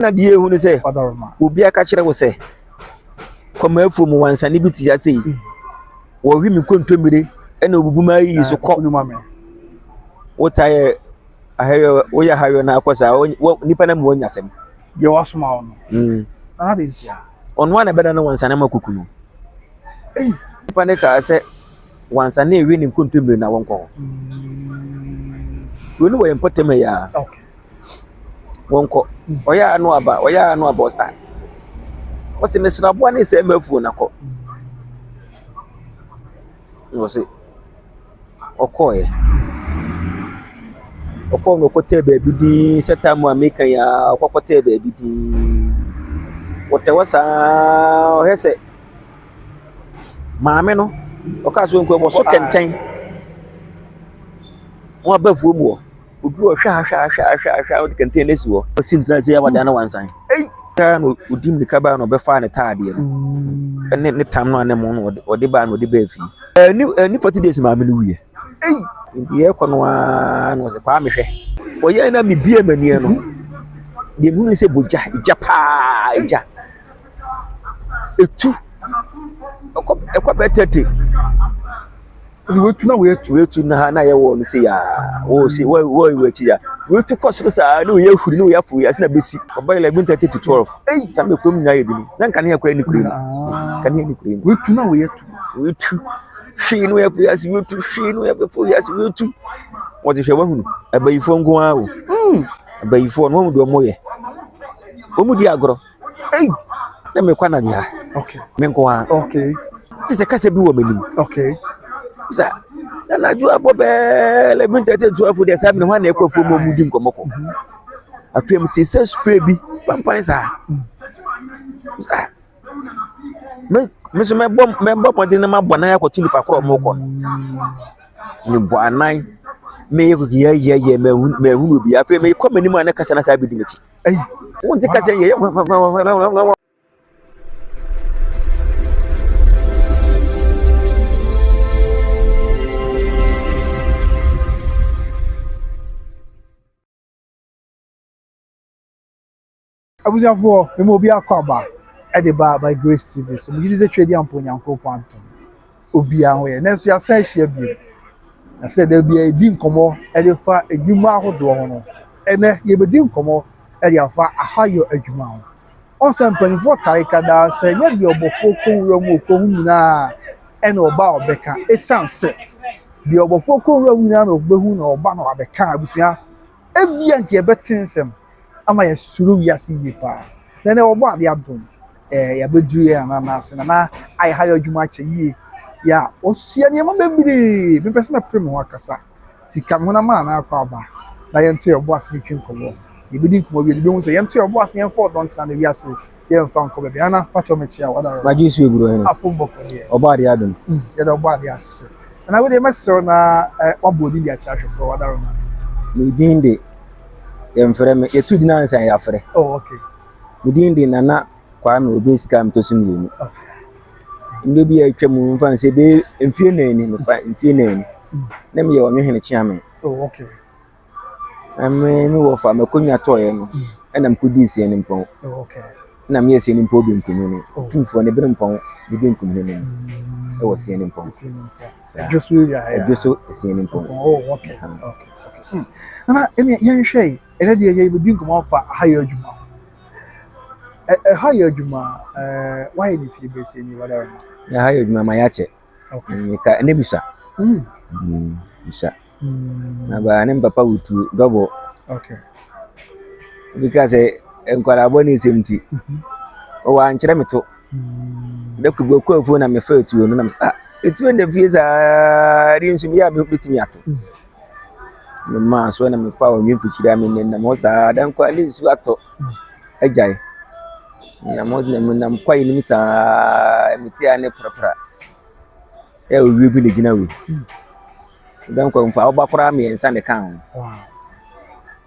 na die hu ne se obi aka kire wo se koma afu mu wansane bi ti ase wo hwi mi kontomire ena obubu ma yi so ko wo taye ahayo wo ya hayo na akosa nipa na mu wonyasem ye wasoma ono ana de sia onwa na beda na wansane makukunu nipa ne ka se wansane ewi ni kontomire na wonko woni wo yempotema ya okay wonko oya anu aba osa wose mesra boa ne se mafu na ko wose okoye no kote baby di setamu ameka ya kokote baby di wote wasa hese maame no okaso nko bo so kenten wa bafu mu oduro hwa kenten nesi wo sintra se ya wada na wansan no udim ni kaba no be fa ne taade no ne tam no anemo no ode ba no ode ba fi ni 40 days maame no wiye ndi e kono no se kwa mehwe oye na me bie manie no de mu se boja japa ja etu ekwa betete zi wetu na wetu na ye wo no se ya wo se wo wechi ya wetu koso sa na ye huri na ye fu ya se na besi oboy like 30 to 12 sa me kom na ye dini na nka ne yakwa ni kure kan ye ni kure wetu na wetu shi no ye fu ya se wetu shi no ye fu ya se wetu wo ti hwe wahunu abayifo nko a wo abayifo no mu do moye o mu di agro na me kwa na dia okay me nko a okay ti se kase bi wo manim okay sa na ju abobe le 12 de sa me ho na ekofo mo mu di nkomoko afem ti se spray bi pampan sa me so me bom pon na ma bona ya ko tini pa kro mo ko ni bo anan me ye me hu bi afem me ko manim an kasa na sa bi di mechi won ti kasa ye abuziafo me obi akwaba e de ba by Grace TV so me gise twedi ampo nyanko panto obi an we na so ya sa hia bi na se da bi e di nkomo e de fa edwuma ahodo ho no ene ye be di nkomo e de afa ahayo edwuma ho on se mpanifo tai kada se nya de obofo konwura mu okohu nyina e na oba obeka esanse de obofo konwura mu nyina na ogbehu na oba na obeka abusua ebia nke e betensem ama ya suru yasi yipa na ne obo ade adom ya bedu ya na ase na ai hayo adwuma che yi ya osia ne ma bebiri me pese me prem ho akasa ti kam ho na ma na akwa ba na ye nto obo ase bitwen komo ye bedi komo bi be hu se ye nto obo ase ye for don stand wi ase ye mfa nko be ana pacho me chia wada ma jisu eburo he na apombo ko ye obo ade adom ye da obo ade ase na we dey mesro na obodi dia cha for wada ro na me din de yemfere me yetu di na nsan yafere okay mudin di nana kwa me obi sika mtosum yenu ndo bi atwam mfa nse be mfie nani no fa mfie nani na me ye wo hwene chiame okay me wo fa makonya toye no na mkudi sie ni mpon okay na me sie ni mpon bi nkunyu ni tumfo ne bi mpon bi nkunyu ni e wo sie ni mpon josu ya josu sie ni mpon okay okay na ene yen hwei ene de ye bi nkomo fa hayo adwuma hayo adwuma why ni fi be se ni whatever ya hayo adwuma ma yache okay ka ene bisa bisa na ba ne papa wutu double okay because enkwara boni semti o wa nkyere meto de kubo ko afu na me fa etuo no na etuo de fiesa ri nsum ya be bitimi ato ma so na me fa o nwifukyira me na mo sa dan kwa lisu ato ajai na mo na kwa nim sa mitia ne propra e o wi bi le gina we dan kwa mfa obakora me ensa ne kan wow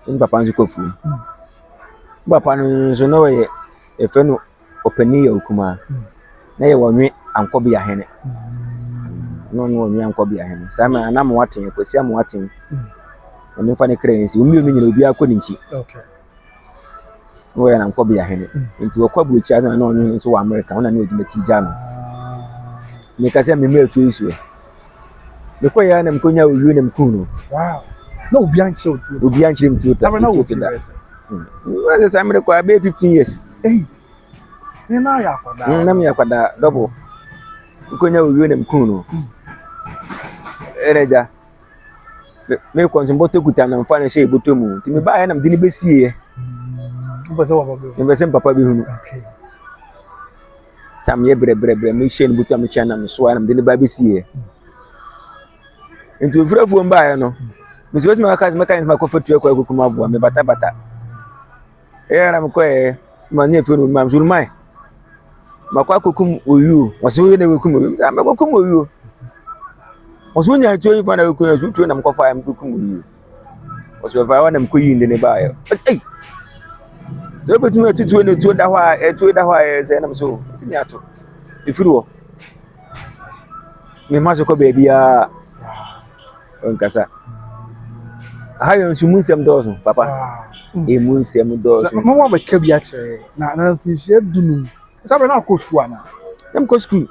in papa nzu kofu papa no so no ye efe no opani ya okuma na ye wonwe ankobia hene no wonwe ankobia hene sa me na mo waten kwesi am waten na me fa ne krensi umi nyina obi akọ ninchi okay no ya na nkɔ bia hene nti wɔkɔ buruchi na na ɔnwe nso wɔ America ona na odi na tija no me ka sɛ me me atu isu me kɔ ya na me konya owie na me kunu wow no obi anche otu obi anche me tu ta na tu da wa se me kɔ be 15 years ni na ya kwada na me yakwada double konya owie na me kunu ereja me konso boto kuta na mfa na hye boto mu nti me ba ya na me de ni besie Mbese papa bi hunu. Okay. Tam ye bre me hye ni boto am kya na me so na me de ni ba besie. Nti ofurafuo mba ya no. Me so me ka ma ko fatu akwa kokuma bo me bata. Na me ko ma nye fe no ma so mai. Ma kwa kokum oyu. Wose wo na kokum oyu. Ma kokum oyu. Wose nya tuo yin fa na kokum oyu. Tuo na me ko fa am kokum oyu. Wose fa wa na me ko yi ndene ba ya. So but me tutu na tuo da hɔ a say na me so timi ato ifiri wo me ma so ko baby a onkasa ayo nsu munsem dɔɔso papa munsem dɔɔso mo wa ba ka bi a kyerɛ na finhye dunum sabe na ko school ana nam ko school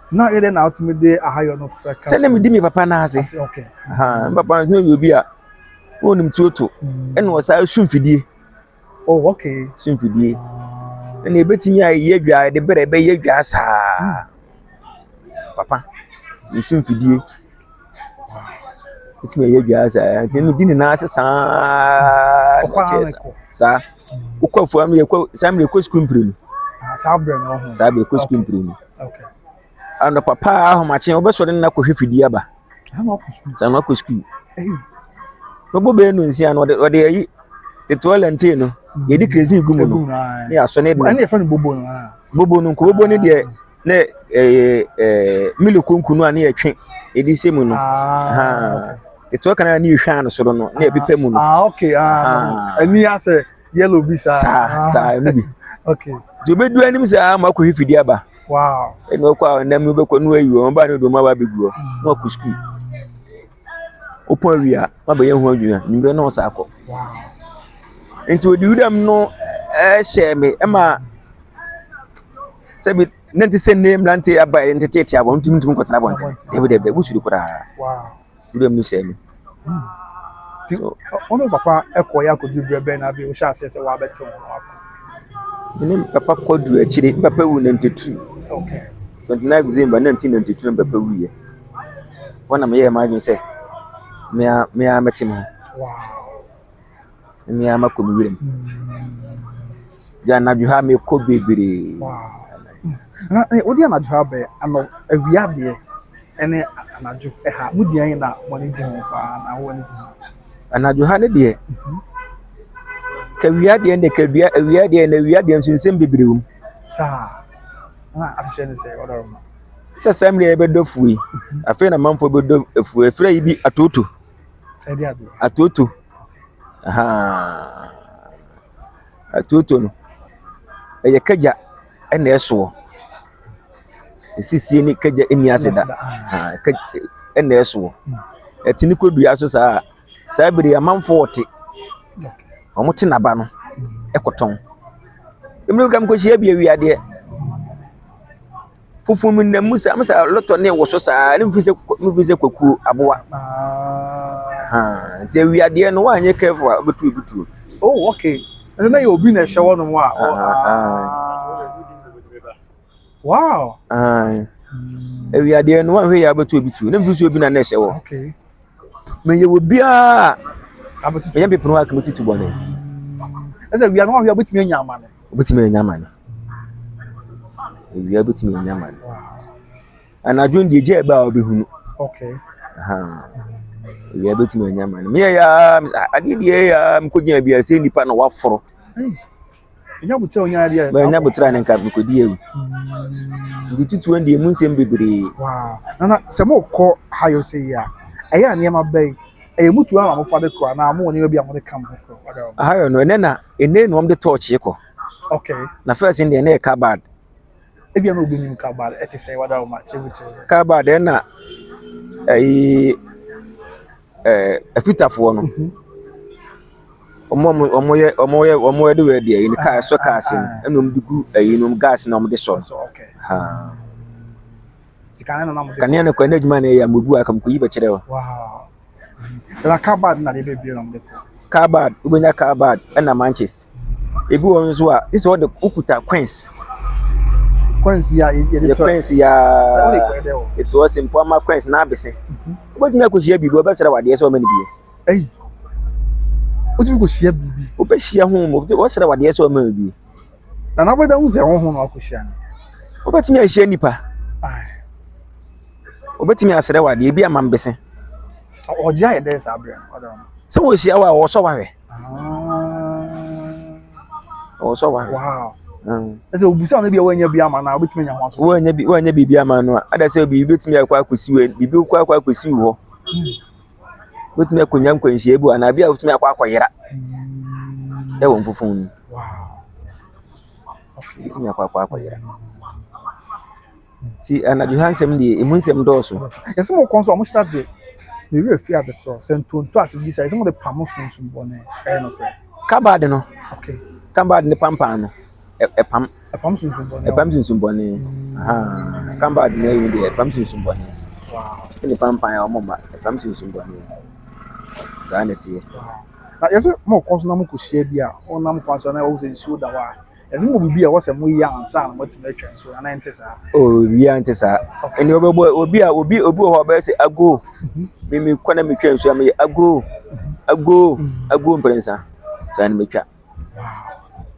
tina yede na automate ahayo no fra ka sɛ na me di me papa na ase okay papa no yo bi a wonim tuoto ɛna wɔsa sumfidie oh okay sumfidie na ebetimi a ye dwa de bere be ye dwa saa papa sumfidie etimi ye dwa saa nti me di ni na ase saa saa ukwafu am ye kwa sam le ko school mpiremu saa bre no ho saa be ko school mpiremu okay ana papa ahomache obesore na ko hwefidie aba saa na ko school no bo be no nsia no ode yi tetualente no ye di crazy gumu no ne asone de na e fa no bobo no bobo no ko bobo ne de na milukunku no ane yetwe e di semu no tetua kana ne hwa no soro no na e pepa mu no okay ani ase yellow bi sa no bi okay jo bedu anim sa ma ko hifidi aba wow e no kwa na mu be ko no ayi o ba ne do ma ba beguo na ko school opo awia ma ba ye hu adwua nimbe na o sa akọ wow nti odi udam no hye me ma sabi nanti se name lanti aba entity abo ntum kwatara bonte debe busuri kura wow udam no hye me ti ono papa ekoya ko bi brebe na bi o sha ase se wa beto ni papa kodu akire papa wu 92 okay 29 December 1992 papa wu ye wana me ye ma dwen se me a metim wow me ama ko mi wirem ja na ju ha me ko bebere wow na odi anaju ha be ano awia de ene anaju ha mudi an na woni jin fa na woni jin anaju ha ne de ka wia de ne ka wia de na wia de nsunsem bebere wum sa na ashe ne se odo ma se samre e be do fuyi afi na manfo be do fuyi fra yi bi atoto edi ade atoto atoto no eye kaja ene eso esisi ni kaja eni aseda kaja ene eso etini kodua so saa bere amanfo wote omote naba no ekoton emre kam ko hia bia wiade fufu mun na musa loto ne wo so saa ne mfise kwaku aboa nti wiade no wanye careful betu oh okay na you obi na hye no wa wow wiade no wan hwe ya betu ne mfise obi na na hye wo okay me ye obi a abetu me yampe pno akam tutu bone ese wiade no wa hwe betumi anya amane obetumi anya amane wiade betumi anya amane anadwo ndi je ba obehunu okay wiade betumi anya amane me ya adidie ya mkogia bia se nipa na waforo nya butra onya ade ba nya butra ne nka mkodi ewu ndi tutu ndi emunsem bebere wow na se mo ko hayo se ya eya ne ma bai mutu ama mo fa de kro na mo ne bi am de kam ko hayo no ene no om de torch yeko okay na first ndi ene cupboard ebi na obi nim cupboard eti se wada o ma chebuche cupboard na afitafo no omo de we de ni car so car sin enom dugu ayinom gas na omo de so Okay. ha Tikana na mo de. kania na kwa na adwuma na ya mobu akam ko yi be kire wo Wow. So na cupboard na de be na mo de. carbad ubenya carbad na manches ebi won so a this what the ukuta queens Kwansi ya the queens ya it was simple ma queens na abese ubenya ko hia bibi obesere wade so o mani bi Ei. O ti ko hia bibi. o be hia ho mo o sere wade so o mani bi Na boda hu se ho na ko hia. o betimi a hia nipa Ai. o betimi a sere wade bi amambese O ja ye dey sabre. se wo hia wa wo so wawe Ah. wo so wawe Wow. Ese obusa na bia wanya bia ma na obetimi nya ho aso. wanya bibi ama no ada se bibi betimi akwa akosi we bibi kwa akwa akosi wo betimi akonya nkwanhia ebu ana bia betimi akwa akoyera e won fufun Wow. Okay. betimi akwa akoyera ti ana johansem de emunsem doso Yes mo konso mo start de me we fear the cross and to as bi say some of the pamphlet sun bone no kre. kabad no Okay. kabad ne pampa no pam Pam sun bone. pam sunsumbone aha kabad ne yi de pam sunsumbone Wow. ti ne pampa ya omoma pam sunsumbone za na tie Na yes mo konso na mo ko share bia o na mo konso na o say so da wa. Yes mo bibi a wo say mo yi ansa na mo ti metwa so na ntesa. oh bia ntesa eni obebo obi ho ba se ago me kwana me twa nso am ago mprensa za na metwa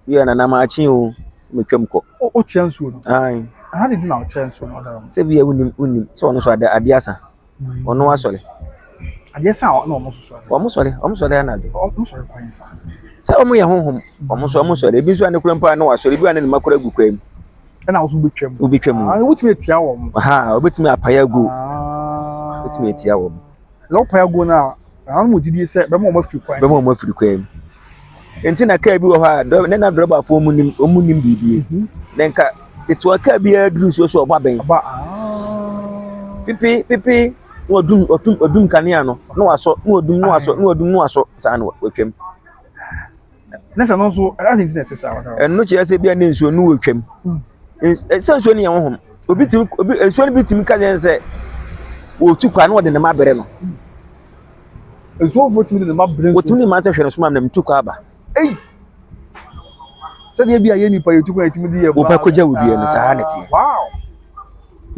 bia na na ma achi o me twam ko O chanso no. ai How did you now chanso no da? se bia unim so ono so ade asa ono asole Ade sa no mo so. omo sole na de O mo so kwan fa. se omo ye honhom omo sole bi so ane kura mpa na wasole bi ane makura gu kwam Na wo so betwam. obi twam Ah, wo ti metia wo mo. aha obetimi apaya gu Ah. obetimi etia wo Zo pa go na an mo didi se be mo mafi kwan. be mo afiri kwam enti na ka bi wo ha ne na droba fo omunim bibie na nka tetua ka bi aduru so oba ben Ba pipi odum kanea no na waso na waso sa na watwam nessa no so I think net sa wa. enno che ase bia ne nsuo no watwam nsuo ne ye honhom obi nsuo ne bitimi ka je se wo tu kwa na wode ne mabere no Enso fo timi de ma brain. wo timi ma ta hwe no so ma na mtu kwa ba Ei. Said ye bia ye nipa ye tu kwa timi de ye. wo pa koja wo bia no sa na tie Wow.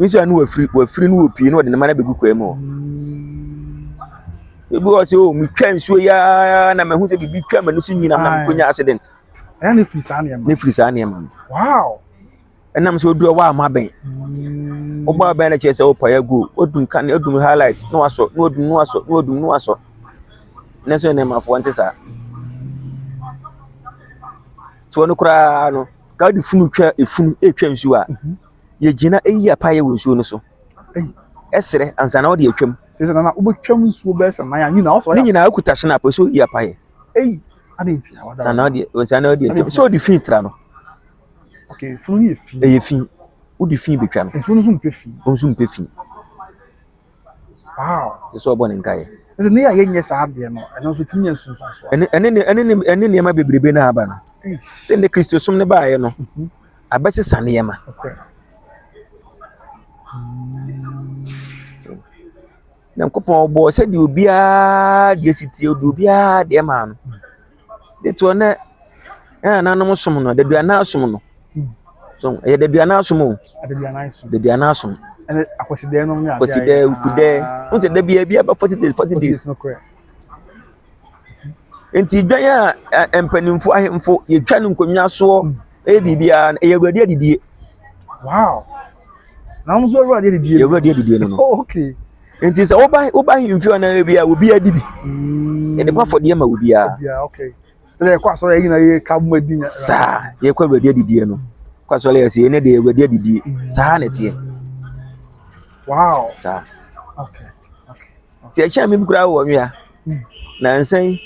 nsuo anu wafiri no opie no wode ne ma na begu kwa mu ebi wo se o mi twa nsuo ya na mahu se bibi twa ma no so nyina na konya accident I need free sane ma. ne free sa ne ma Wow. enam so do wa ma ben o ba ben na che se o pa ya go odun kan odun highlight no aso no odun no aso na so ne ma fo ante sa to no kura no ka di funu twa efunu etwa nsuo a ye gina eyi apa ye wo nsuo no so esere ansa na o de etwam This na ubetwam nsuo be se na ya ni na o so ni ya. nyina akuta hye na pa so yi apa ye Ei. I need to. sa na o de etwam so di fin tra no Okay, funu ye fi. eye fin wo di fin betwa no Enso no so mpe fi. o so mpe fin Wow. so obo ne nkae Ese ne ya ye nye sa ade no. Eno so timi enso so so. ene ma bebrebe na aba no Ei. se ne kristo som ne baaye no abese sane yema Okay. na nkopon obo se de obia de sitie obia de ma no de to na na no som no de duana som no so ye de duana som o Ade bia nice. de duana som Ene akwoside no nya. koside ukude unte de bia ba 40 days No correct. enti dwan a empanimfo ahemfo ye twa no nkonwa so e bibia e yewade adidie Wow. Na mo so ade di. yewade adidie no Oh, okay. enti se oba himfio na bia obi adibi e de kwafo de ma obi a Yeah, okay. So there kwa so ye na ye ka mo adi nya. sa ye kwa yewade adidie no kwa so le se ne de yewade adidie sa na tie Wow. sa Okay. Okay. ti a cha me bikura wo nwea na nsan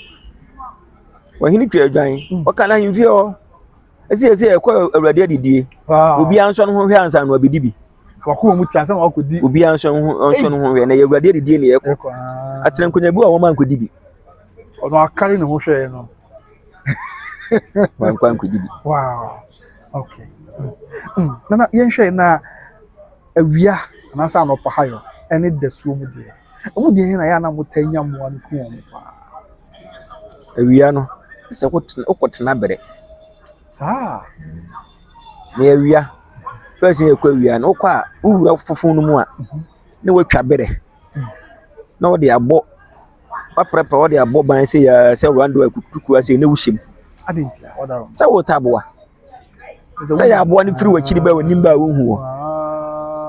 wo hini twa adwan o kana himfio esi e kwa yewade adidie Wow. obi anso no ho hwe ansa no obidibi So ko mu ti ansa na ko di. obi anso no ho hwe na yewade adidie ne ye ko Eko. atren konya bi wo man ko dibi Ono akari ne ho hwe no. wankwa nkodibi. Wow. Okay. Na yenhwe na awia na sa no pa hayo ene dasuo mu de. Omu de na ya na mutanya mo an ku omu pa. Awia no se okotena bere. Sa. Me awia. First ye kwa awia no kwa uwura fofon no mu a na watwa bere. Na wo de abo. Paprepa wo de abo ban se ya se Rwanda akutuku ase na wuhyem. Adentia, odaro. Sa wo taboa. Sa ya abo ni firi wakiri ba woni ba wo hu wo.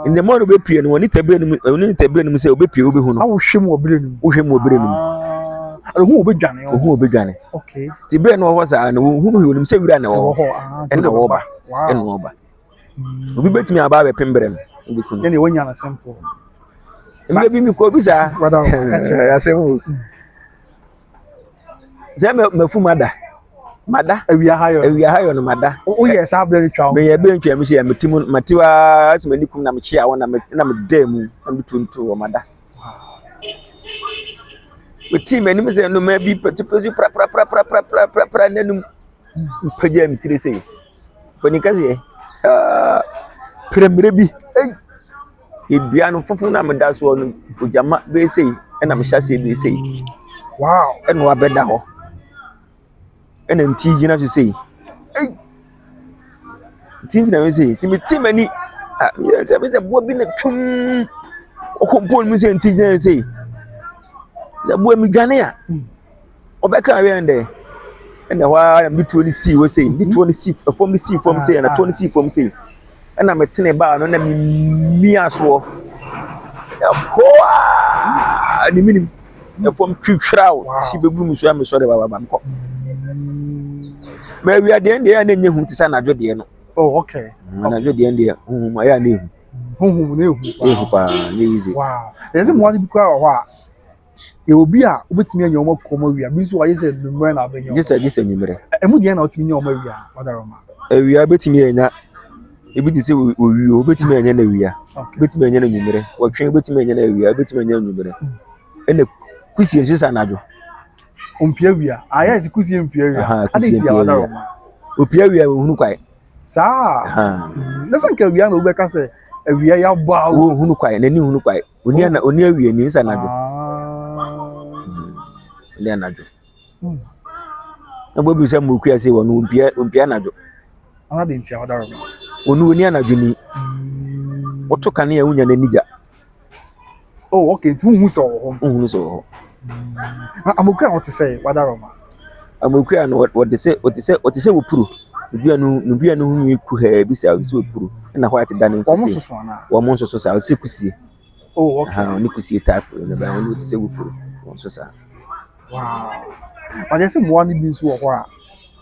In the morning be pie no woni tabre no se obepie obehu no. Awo hwem wo bere no. Wo hwem wo bere no. Hu obedwane. Hu obedwane. Okay. Ti bere no wo sa na wo hu no se wira na wo. Ena wo ba. Ena wo ba. Obi betimi aba be pembere no. Obi kunu. Tene wonya na simple. Mbe bi mi ko bi sa. Odaro. Ya se mu. Ze me fu Mada. Awia hayo No mada. O yes abere twa. Me ye be ntwa me se ya metimu matiwa asmanikum na me chia wona me na me demu na me tuntu o mada. We team eni me se no ma bi petu pra nanum paja mi tire sei. Koni kaze premre bi edua no fofu na me da so no ojama be sei na me hyase be sei. Wow. Eno abeda ho. Ena nti gina to sei. Team na we sei. Team ani yes be bo bi na twum okompon mu sei nti gina sei. Za bo mi dwane a. Obeka we ende. Ena wa mi to ni si we sei. Ni to ni si form sei na to ni si form sei. Ena metene ba no na mi aso. Ya hoa ni minim. Na form twitwraw si bebu mu so am so de baba mko. Ma wi ade ende ya na nye hu tisa na dwode no. Oh, okay. Na dwode ende hu ma ya na hu. Na hu. Ehu pa na easy. Wow. There's mo ade bi kwa ho a. E obi a obetimi anya omo komo wi a bi so aye se numre na abenyo. Jisa numre. Emu de na otimi anya omo wi a odaro ma. Wi a betimi anya ebi ti se owi obetimi anya na wi a. Betimi anya na numre. Watwen betimi anya na wi a betimi anya numre. Ene kusie jisa na adwo. Ompia wi a. Aya se kusie mpia wi a. Ade ti odaro ma. Opia wi a hunu kwai. Sa. Na sanka wi a na obeka se awia ya bo a wo hunu kwai na ni hunu kwai. Oni awia ni nsa na adwo. Oni anadwo. Na bobi se mo kuya se wonu ompia anadwo. Ade ti odaro ma. Oni anadwo ni. Oto kan ya unya na nija. Oh, okay. Tu hu so ho. Hu so ho. Amokuya what to say odaro ma. Amokuya no what they say wo puru. Dua no hu ku ha bi sa so puru. Na ho ate dan nfisi. Wo mo so sa se kusie. Oh, okay. Oni kusie type na ba oni te se wo puru. Wo so sa. Wow. But there's some one bi so ho a.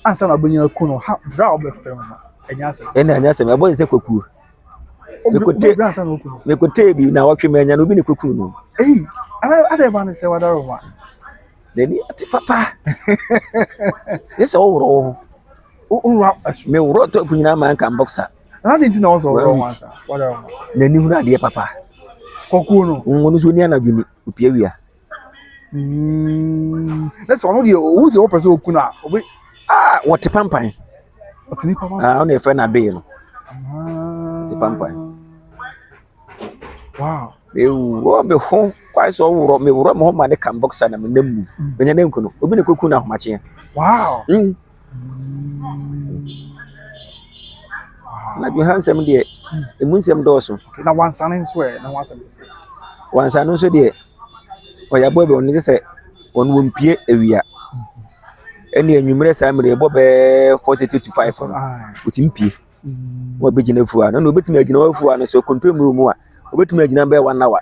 Ansa na benya ku no ha bra obefem no. Enya se. Enya se me boy se kwaku. Me kote bi na watwe menya no bi ne kwaku no. Ade ba ne se wadaro ma. Deni ati papa. This all wrong. Me wuro to kunyina man kan boxer. Na dey na also wrong answer. Wadaro ma. Na ni hunu ade papa. Koku no. Wonu so ni anadwini opia wi a. Let's one of the who say person oku na. Obi what pampan. What ni papa? On e friend ade no. Ti pampan. Wow. Me wuro be ho kwai so wuro me wuro me ho ma de kan boxer na me namu. Me nya nanku no. Obi ne koku na homache. Wow. Na bi hansem de emunsem do so. Na wansanin swear na wansam de say. Wansanu so de oya bobe oni se on wompie awia. Eni anwumre sa mere bobe 42 to 5 no. Otimpie. Wo begina fu ana no obetumi agina wafu ana so control mu a obetumi agina be 1 hour.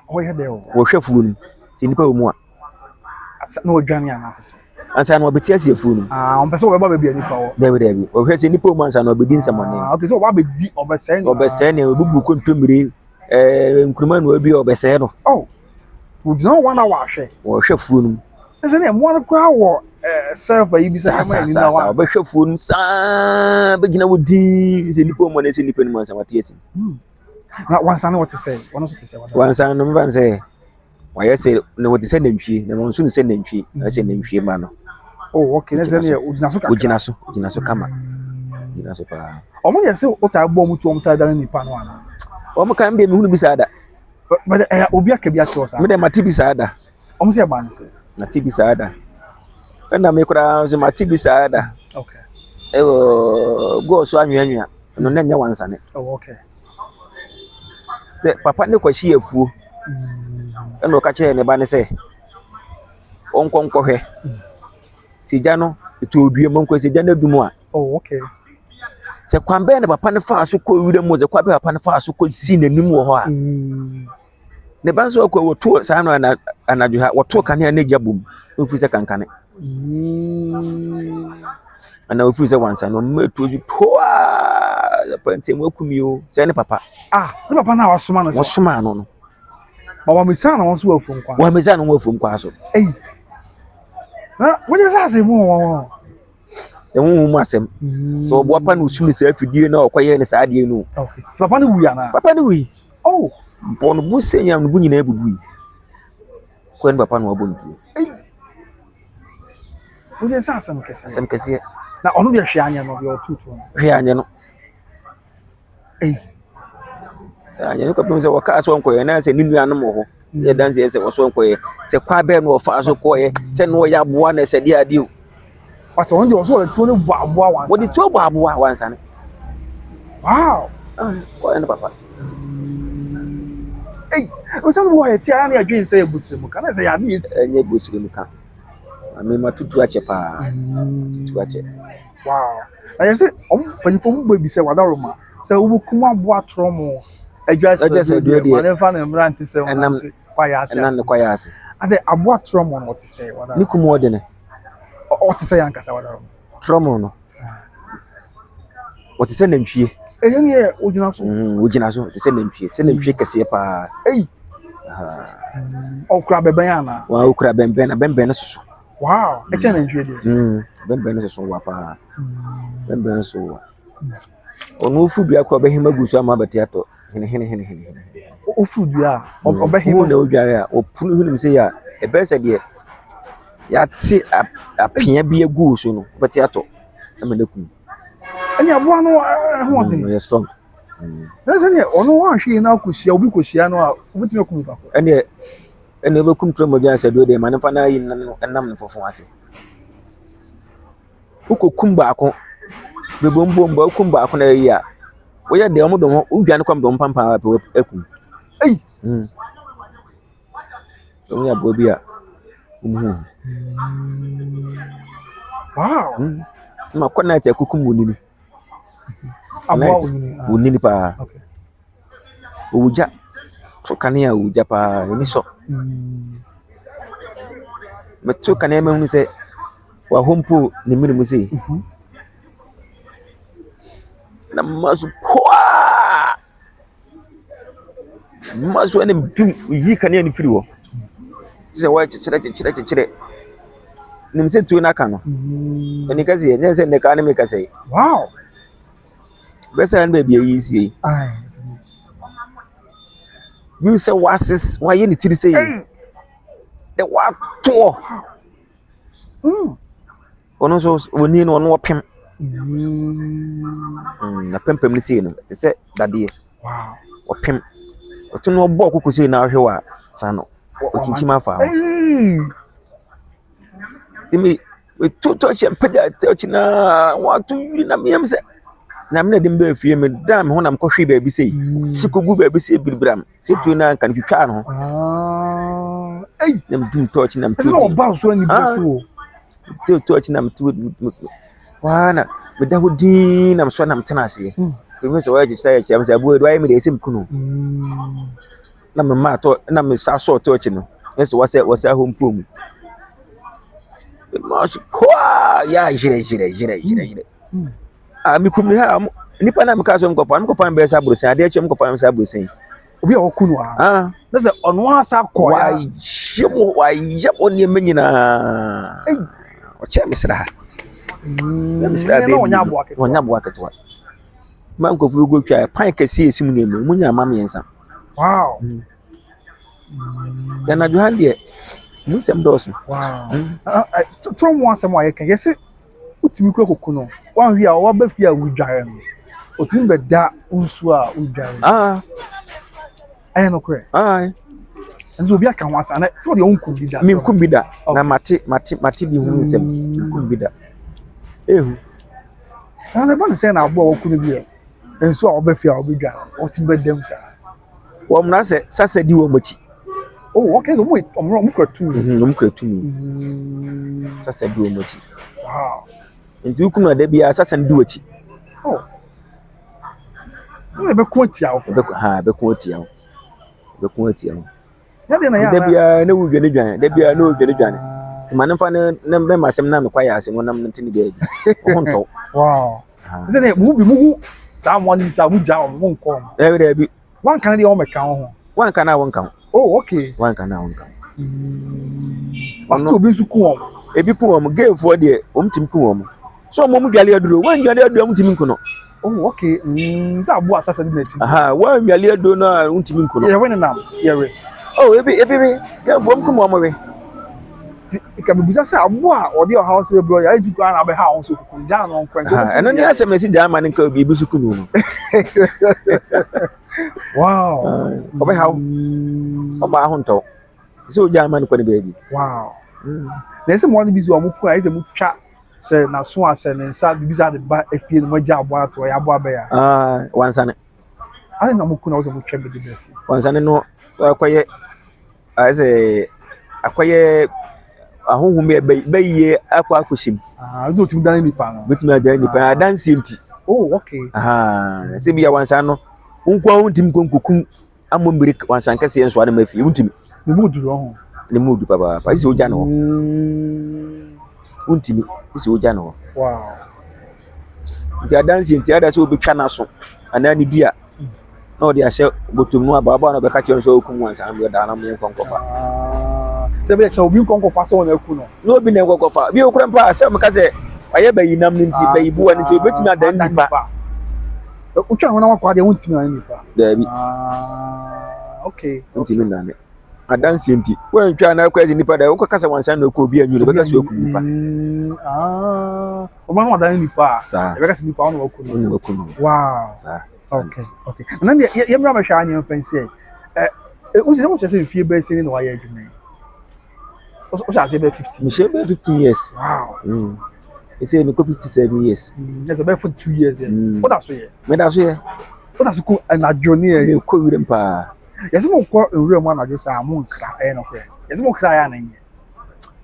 Oh yeah there. Wo hwefu nu. Ti nipa mu a. Na odwane ana asese. Ansa na obeti asiefu nu. On person we ba be bia nipa wo. Debi. Wo hwe se nipa mu ansa na obedi nsamone. Okay so wa be di obesen. Obesen e obubu kontomire nkruma no abi obesen no. Oh. We don't want to wash it. Wo hwefu nu. Isn't it one kwa wo self yi bisa ma ni na wa. Wo hwefu nu sa begina wodi se nipa mu na se nipa nu ansa watiesi. Na wansan what to say. One what to say. Wansan no mvan say. Why say no what say nantwie na no nso se nantwie na se nantwie ma no. Oh, okay. Let's say ojina so kakra. Ojina so kama. Ojina so pa. Omo ye say o ta gbo mu to omo ta dan nipa no ana. Omo kan be me hunu bi sada. But obi aka bi ato sa. Me dem mati bi sada. Omo say ban say. Mati bi sada. Enda me kura so mati bi sada. Okay. Go so anwa no na nya wansane. Oh, okay. Say papa ne kwashi afuo. Ena o ka che ne ba ne say onkonko hwe. Sija no eto odue mo nko sija na dumu a. Oh, okay. Se kwambe ne papa ne fa so ko wire mo ze kwabe papa ne fa so ko si nanim wo ho a. Ne ba so ko wo to sa no anadwo ha wo to kane na jabum. Ofi se kankane. Ana ofi se wansa no meto ju toa pante mo akumi o se ne papa. Ne papa na wasoma no. Wasoma no no. Ma wa misa na won so afum kwa. Wa misa no wo afum kwa so. Na wonye sa se mu wo. Se mu asem. So obo papa no sumi se afidie na okoye ne sa ade no. Okay. So papa no wu ya na. Papa no wi. Oh. Bon bu senyam no bu nyina ebubu. Ko en papa no obontu. Wonye sa asem kese. Asem kese. Na onu de hwe anya no de otutu. Hwe anya no. Anya no ko pem se waka so nkoye na se ninu anom ho. Ye danse se wo so nkoye. Se kwa be no fa so koye. Se no ya boa na se dia ade. But on the also the two no boa once. What the two boa once ane. Wow. Ko en papa. O some boy ti ana ya dwen say ebusiremu. Can I say ya be is enye ebusiremu kan. Ame matutu ache pa. Tutu ache. Wow. I say panifo mu baby say wadaroma. Say wo kuma boa tromo. Adjust do dey. Man fa na mra nti say kwaya ase. Enam kwaya ase. Ade aboa tromo no what say wadaroma. Ni kumo de ne. What say yankasa wadaroma. Tromo no. What say nantwie. Ehun ye ojina so. Ojina so. Te say nantwie. Te nantwie kese pa. Okura beben ana. Wa okura bemben na bemben no soso. Wow. E che nantwie de. Bemben no soso wa pa. Bemben so wa. Onu fu bia ko behima gusu ama batiato. Hene. Ofu bia obehima na odware a opunu hunu se ya e be se de ya ti apia bia gusu no batiato amanakum. Ani aboa no ho de. No strong. Na se ne ono wa hwe na akusia obi kosia no a obetime kum pa. Ene be kum tromo dia se do de manfa na yi nam no fofo ase. Ukokum ba ako be bombomba ukum ba ako na yi a wo ya de omodom udwane kwam dom pampa pe akum. So ya bo bia. Wow. Ma kona te kukum wonini. Aboa wonini pa. Okay. Uja tukania uja pa ni so. Metu kania me hunu se wa hompo ni minimu se. Na masu poa. Masu ene mtum yi kania ni firi wo. Se wa chire. Nim se tu na kano. Eni kasi nye se ne ka me kasi. Wow. Besa en baby yi si. You say wasis why you need to say the what to ono so woni no no pem na pem ni sei no te say dade wow o pem o to no bo okuku sei na hwe wa sano o kinchima fa timi we to chempeda to na wa to yuri na mem say na me na dem be fie me dam ho na mkɔhwe ba bi sei sikogu ba bi sei bilbram sei tu na kan twitwa no nam dum touch nam tu no ba so ni bi so touch nam tu wana me da hodi nam so nam tena ase me so wa gita ya kyam say abu do ay me de sim kunu na me ma to na me sa so touch no yes wasa home prom ma so kwa ya jire amikumi ha nipa na meka so mkofa be sa burusan ade eche mkofa sa burusan obi a okunu na se ono asa koya wa yemo ne menyina o che misra de wonya bo aketwa ma nkofu go twa pan kase esim ne mu munya ma mensa wow dana johan de Musem dosu. Wow. Tro mo asem wa ye kan. Yes, utimi kura koku no. Wan hwi a wa ba fi a wudware no. Otimi be da nsu a wudware. Ah. Aye no kure. Ai. Nzo obi aka ho asa na so de onkum bi da. Mi nkum bi da. Na mate bi hu nsem. Nkum bi da. Ehu. Na ba na say na abo okunu bi e. Nsu a oba fi a wudware. Otimi be dem sa. Wo mna se sasa di wo mochi. Oh, okay, so mo kretu. Mo kretu mi. Sasa di wo mochi. Wow. Nti ukum na da bia sasa ndi wachi. Oh. Na be ko tia wo. Be ko tia wo. Be ko tia wo. Ya de na ya. Da bia na wudwane dwan. Da bia na wudwane dwan. Ti manem fa na be masem na me kwaya ase wonam ntini ga bi. Honto. Wow. Is it mu bi mu sa mo ni sa mu ja o mo nko. Da bi. Wan kan de o me kan ho. Wan kan na won kan. Oh, okay. Wan kan na won kan. Pastor obi su ku o. Ebi ku o mo gefo de o mtim ku o mo. So mo mu dwale aduro, wan dwale aduro mtim nku no. Oh, okay. Za abo asasa di na ti. Wan dwale aduro no mtim nku no. Ye we na ye we. Oh, ebi gefo mku mo we. Ka be busa sa abo a o de o house we bro ya enti kwa na be ha on so ku ja no nkwan. Eno ni asem esi ja ma ne ka obi su ku no. Wow. Obe how? Oba honto. So German ko ne baby. Wow. Na ese mo ni bizu o mu ku a ese mu twa se na so ase ne nsa biza de ba efie no maja abo ato ya abo aba ya. Wansane. Ale na mu ku na o se mu twa be de be efie. Wansane no akoye ase akoye ahunhum be ye akoshim. Do tim dan ni pa no. Bitimi adan ni pa adansi nti. Oh, okay. Se bia wansane no unkwa untim konkukum amombiri wansan kase enso ade mafi untimi ne mudu ho ne mudu baba pa isi oja no untimi isi oja no. Wow. Nti adansi nti ada so obetwa na so ana ni dua na odi ahye botom no ababa no be ka kire so okum wansan be da na me konkofa se be cha obi konkofa so na aku no no obi na konkofa bi okura mpa se me ka se aye bayi nam nti bayi buwa nti obetimi adan nipa. Ucha hona wakwa de untimi na nipa. Dabi. Okay. Untimi na me. Adansi nti. Wan twa na kwezi nipa da ukọ kasa wansan na ko bi anyu be ka so okum nipa. O ma no adan nipa. Be ka se nipa on waku no. Waku no. Wow. Sa. Okay. Okay. Na ndia ye mra ma hwa anya fancy o se se fie be se ni no ya adwuma. O se be 15. Me she be 15 years. Wow. He say me ko 57 years. Yes, about for 2 years. What that's so Me da so ye. What that's ko na journey Me ko wire mpa. Yes, mo ko wire mo na jo sa mo nkra no kre. Yes, mo kra ya na nye.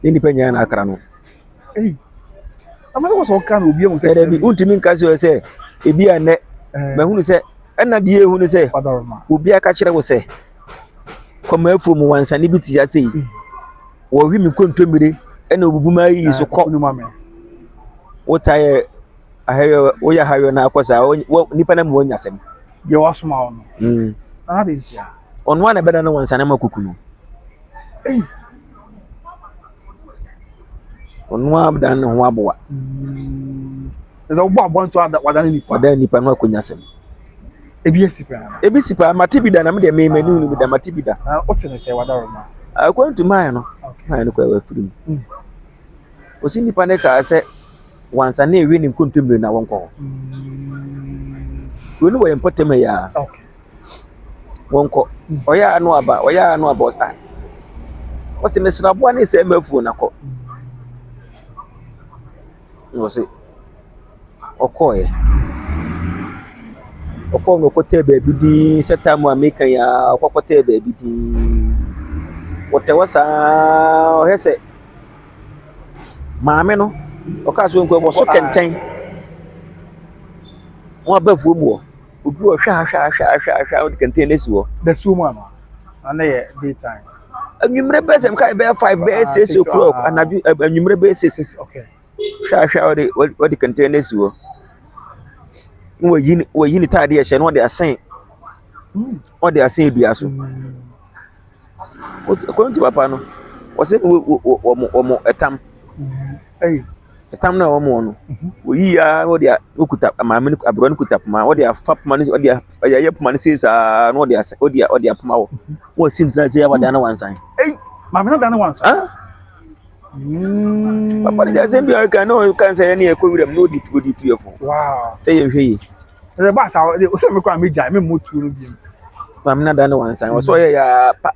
Ni panya na akra no. Amasa ko so ka na obi e mo se. Bi untimi nka so se ebi ane. Me hunu se na de ehunu se. Obi aka kire wo se. Koma afu mu wansane bi ti ya se. Wo hwi mi kontomire na obubuma yi so ko. Wotaye ahayo oya hayo na akosa nipa na mu onyasem ye wasoma ono na de tia onwa na beda na wansane makuku no onwa beda na ho aboa eza obo abonto wadan nipa no akonyasem ebi sipa matibida na me de me mani unu da matibida otene se wadaroma akwantu mai no mai no kwa wafirim osi nipa ne ka se wansane ewe ni nkontomire na wonko wonu wo empoteme ya okay wonko oya anu aba osa wose mesra boa ne se mafu na ko wose okoye no kote baby di setamu ameka ya okokote baby di wote wasa ohese maame no okaso nko bo so kenten won abafu mu obi wo hwa o kenten nesi wo the suma no na ye daytime anwumre be sem kai be 5 be 6 o'clock anaju anwumre be 6 okay hwa o de kenten nesi wo wo yini tade ye hye no de asen o de asen dua so ko nti papa no wo se wo etam etam na wo mo no wo yiya wo de okuta maame ni abro ni kuta pama wo de afap ma ni wo de ya pama ni sesa no de apama wo wo sintra se ya wada na wansan Maame na dane wansa. Ah. Papa ni jase bi o kan no kan say na e ko wiram no di tuefo. Wow. Say ye hwe yi. The boss o se me kwa me jai me motu no bi. Maame na dane wansa. O so ye ya pa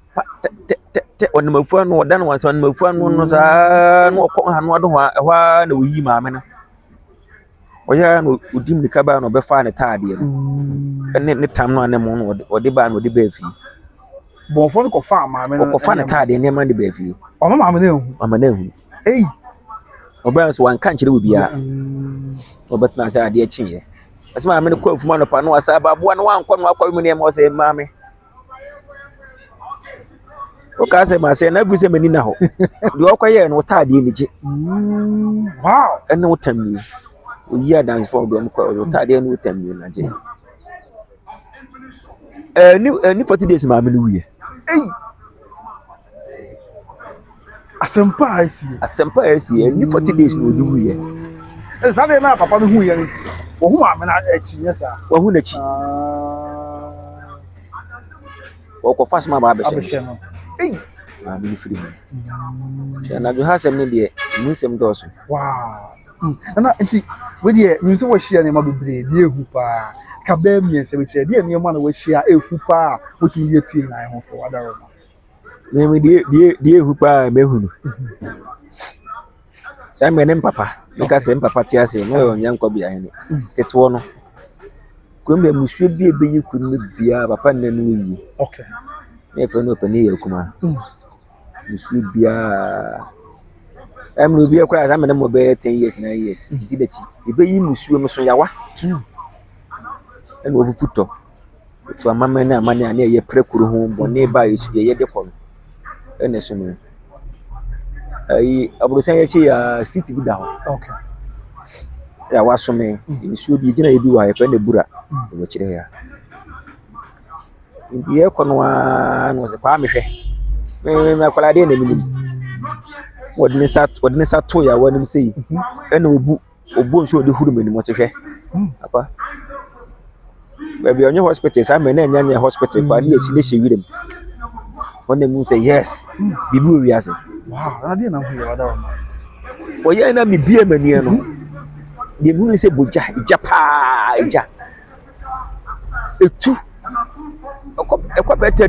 te on mafu anu o dane wansa on mafu anu no sa no ko ha no do hwa na oyi maame na. O ya no odim ni kaba no be fa ne taade no. Ne tam no anem no o de ba no de ba fi. Bonfo no ko fa maame no. Ko fa ne taade ne man de ba fi. O ma maame na ehu. Mama na ehu. Ei. Oba so wan kan kire obia. Obetna say ade achiye. Ase maame ne ko afuma no pa no asa ba boa no wan ko no akwa mu ne ma o say maame. O ka say ma say na bu say mani na ho. De okoye no taade ni je. Wow. Ene wotamni. O yi dance for do ko taade no wotamni na je. Ni 40 days maame no wiye. Ei. Asempa asi. Asempa asi ni 40 days no di wiye. Esa de na papa no hu ye nti. Wo hu maame na achi nyesa. Wo hu na chi. Wo ko fast ma ba be she no. Ei. Maame ni free. Na do hasem ni de mu sem do so. Wow. Na nti we de mi se wo hia ne ma bebre de ehu pa. Ka ba mi se we kire de ne ma na wo hia ehu pa. Wo tumi ye tue na ho for other room. Me de ehu pa me hu no. Sai me ne papa. Nika se papa ti ase no yo nyan kwa bia he. Tetewo no. Kwembe musuo bi ebeyi kunu bia papa nna no yi. Okay. Me fe no pani ya kuma. Musuo bia no bia kwa za me ne mo be 10 years 9 years. Di da chi. Ebeyi musuo no so yawa. En wo fufuto. To amama na amane ane ye prekuru ho bone ba yesu ye de ko. Ene so me. Ai abrusan ye chi ya street bi da ho. Okay. Ya waso me. Musuo bi gina ye bi wa ye fe ne bura. Wo kire ya. Ndi ye ko no a no se kwa me hwe. Me akwala de na minim. Wodne sat to ya wanim sei. Ene obu nso de huru menim o se hwe. Papa. Baby on your hospital, I mean, any hospital, but yes, she with him. When the moon say yes, Bibu we are. Wow, I didn't know who you are. Well, yeah, na me be a maniano. The moon say Buja, Japa, Ja. A two. A quite better.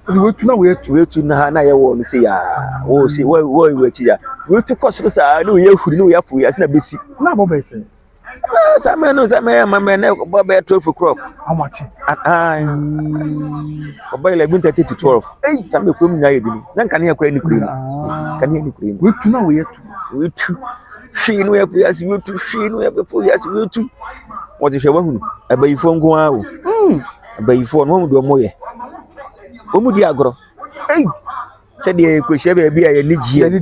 We to know where to Nahana, I won't say, oh, see, where we here. We'll to cost us. I know you who know you for years, never see. Now, Bobby say. Some men knows that my man, Bobby 12 o'clock. How much? I Bobby like 30 to 12. Hey, some criminal. Then can you create any cream? Can you cream? We to know where to. We two. She knew every year, you two, she knew before years, you two. What is your woman? I buy you phone go out. I buy you phone home do more. Omu diagro. Hey, said the question be a religion.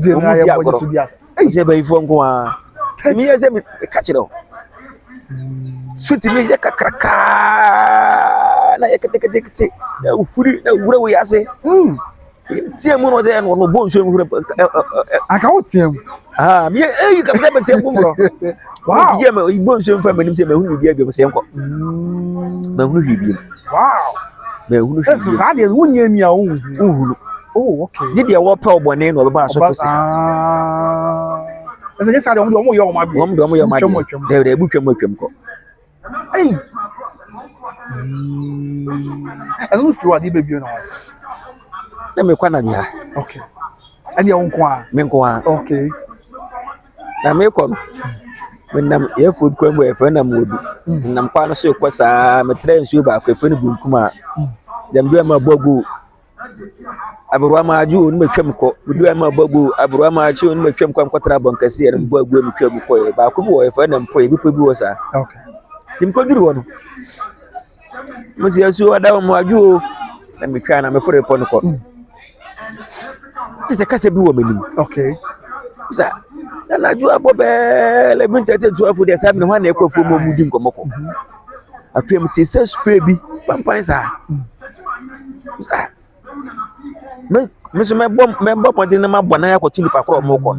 Hey, say by phone go out. Me as a catch it all. Sweet me kakraka na yekete na ufuri na wura we ase tie mu no dey no bo nso mu aka wo tie mu me you can say tie mu fro wow ye me bo nso mfa manim se me hunu bia bia se enko me hunu hwibie wow me hunu hwibie sa de wo nya mi a wo hunu oh okay di de wo pa obone no be ba so fose ese je sa de omo yo ma bi omo yo ma de de bu twam ko ei anu fi wa di be bi na wa na me kwa na nya okay ani ya nko a me nko a okay na me ko no menam ye food kwa mbo e fa na modu nam kwa no so ko sa me tre nsu ba kwa fa ne bunkuma dem do ma bogu abruwa ma aju on me twam ko do ma bogu abruwa ma aju on me twam kwa nkotra bonkase ye bogu me twam ko e ba ko bo e fa na mpo e bi pa bi wo sa okay tim ko duru wono mo si asu wada mo aju na me twa na me fore pon ko ti se kase bi wo menim okay sa na aju abobe le bin tete tu afu de sa me ho na ekofu mo mudi nkomoko afem ti se spray bi pampan sa sa me so me bom de na ma bona ya ko tili pa kro mo ko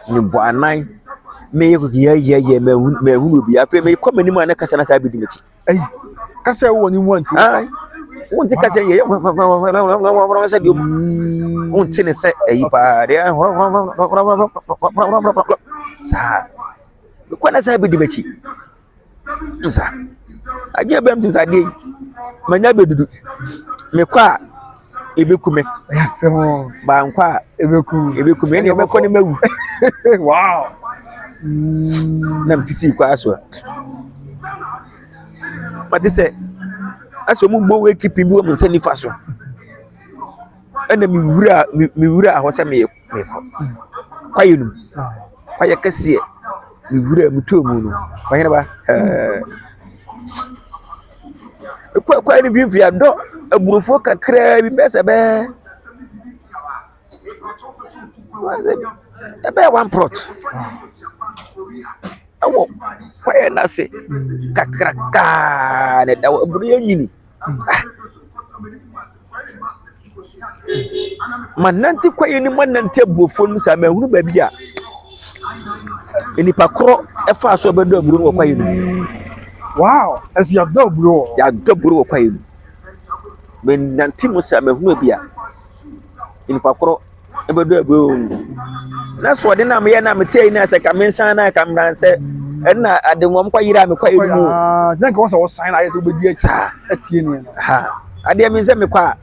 ni bo anan me ye me hunu bi afem me ko manim ana kasa na sa bi di mechi ai kasa wo ni mo anti ai won't take us a year. Said you won't see a set a pa there. Sir, when I said, Bidibechi, sir, I gave them to Sadi. My neighbor do me qua. Ibikume. Yes, Bankwa. Ibikume. Any of my corner. Wow. Nam tisi kwa aswa. But they say, as you move away, keep you and send you fast. And then me wura was a me. Quite quite a cassia. Me wura mutu moon. Why quite a view for your dog. A bullfoka crab, best a bear. A bear one prot. I won't quite not say. Kakraka, that our brilliant. Mananti quite any man and table for some who baby. Any pacro, a fast over the brew quite. Wow, as your dog, bro. Ya double quite. When Nantimusa may be in Pacro, about the brew. That's what then I'm here. I'm telling you, as I come inside, I come down and say, and I don't want quite. I'm quite more. Then goes our sign. I will be at Union. Ha, I dare me send me quiet.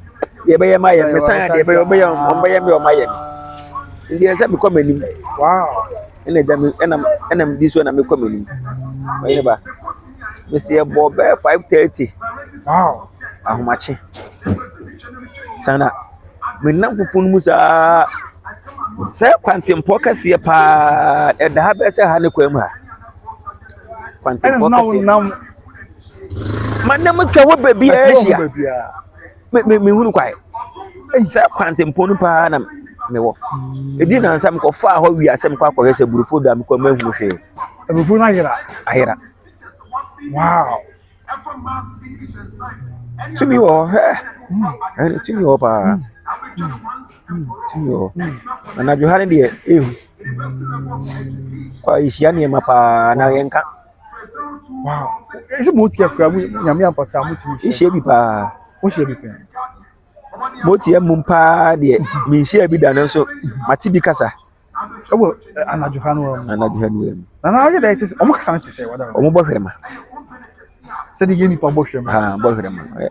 The bay my messiah, the bay on Miami or Miami. In the answer become any. Wow. And I'm this one. I'm coming. Whenever we see a bob 5:30. Wow. How much? Sana. When now for Musa. Say quantum pockets here pa at the habits of Hanequema. Quantum pockets now. Madame Kawa baby, me wouldn't quite. Say quantum ponupanam. Me walk. It didn't answer me far how we are some quack or a brufu dam come who share. A brufu I wow. To me or her. And to me or pa. To you, and I had the quite Shani Mapa Nayanka. Wow, it's a multi of Yamia Patamuti. She be pa. What should be? Motia Mumpa, dear, me share be done also. Matibi Casa. Oh, Anna Johano, Anna Johano. And now that is almost to say whatever. Omobohema. Said the guinea promotion. Ah, Bohema.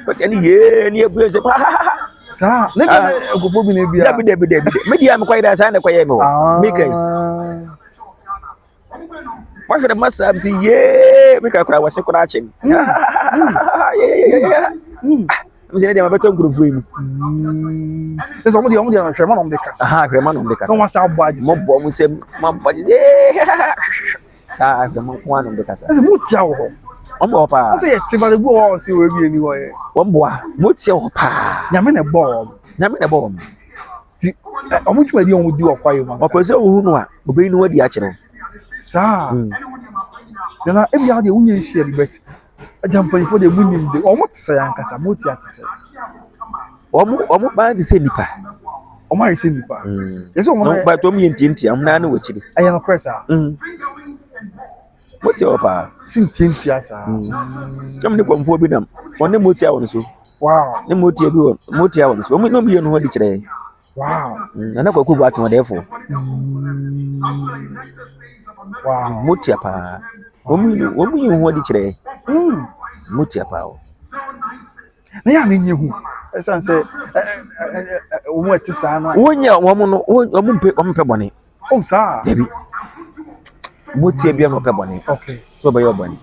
But any year near Brazil. Sir, go for me. Maybe I'm quite as I know. Make it. Why should I must have the year? Make a cry was a crashing. Yeah. I'm saying I'm a better group for him. There's only a Sherman on the castle. Ah, Sherman on the castle. No one's out by the mob bomb said, Mom, but Sir, the one on the castle. There's a motel. Omopa. Say it's about the war, see where we anyway. One boy, what's your pa? Yamin a bomb. Yamin a bomb. How much may you do a quiet one? Or person who know, obey no the actual. Sir, then every other union share bet. A jumping for the winning the almost say, Ancas, a multi at say. Almost by the same nipa. Oh, my same nipa. Yes, oh, but to me in Tinty, I'm not with you. I am a presser. What's your pa? Sing Tintia, sir. Come to come for them. One motia on so. Wow. The motia on so. We no be on what today. Wow. And I go back to my therefore. Wow. Motia pa. Woman, you want today. Motia pa. I am in you. As I say, what to Sana? When you're woman pay on pebony. Oh, sir. Debbie. Motia be on pebony. Okay. So by your bonny.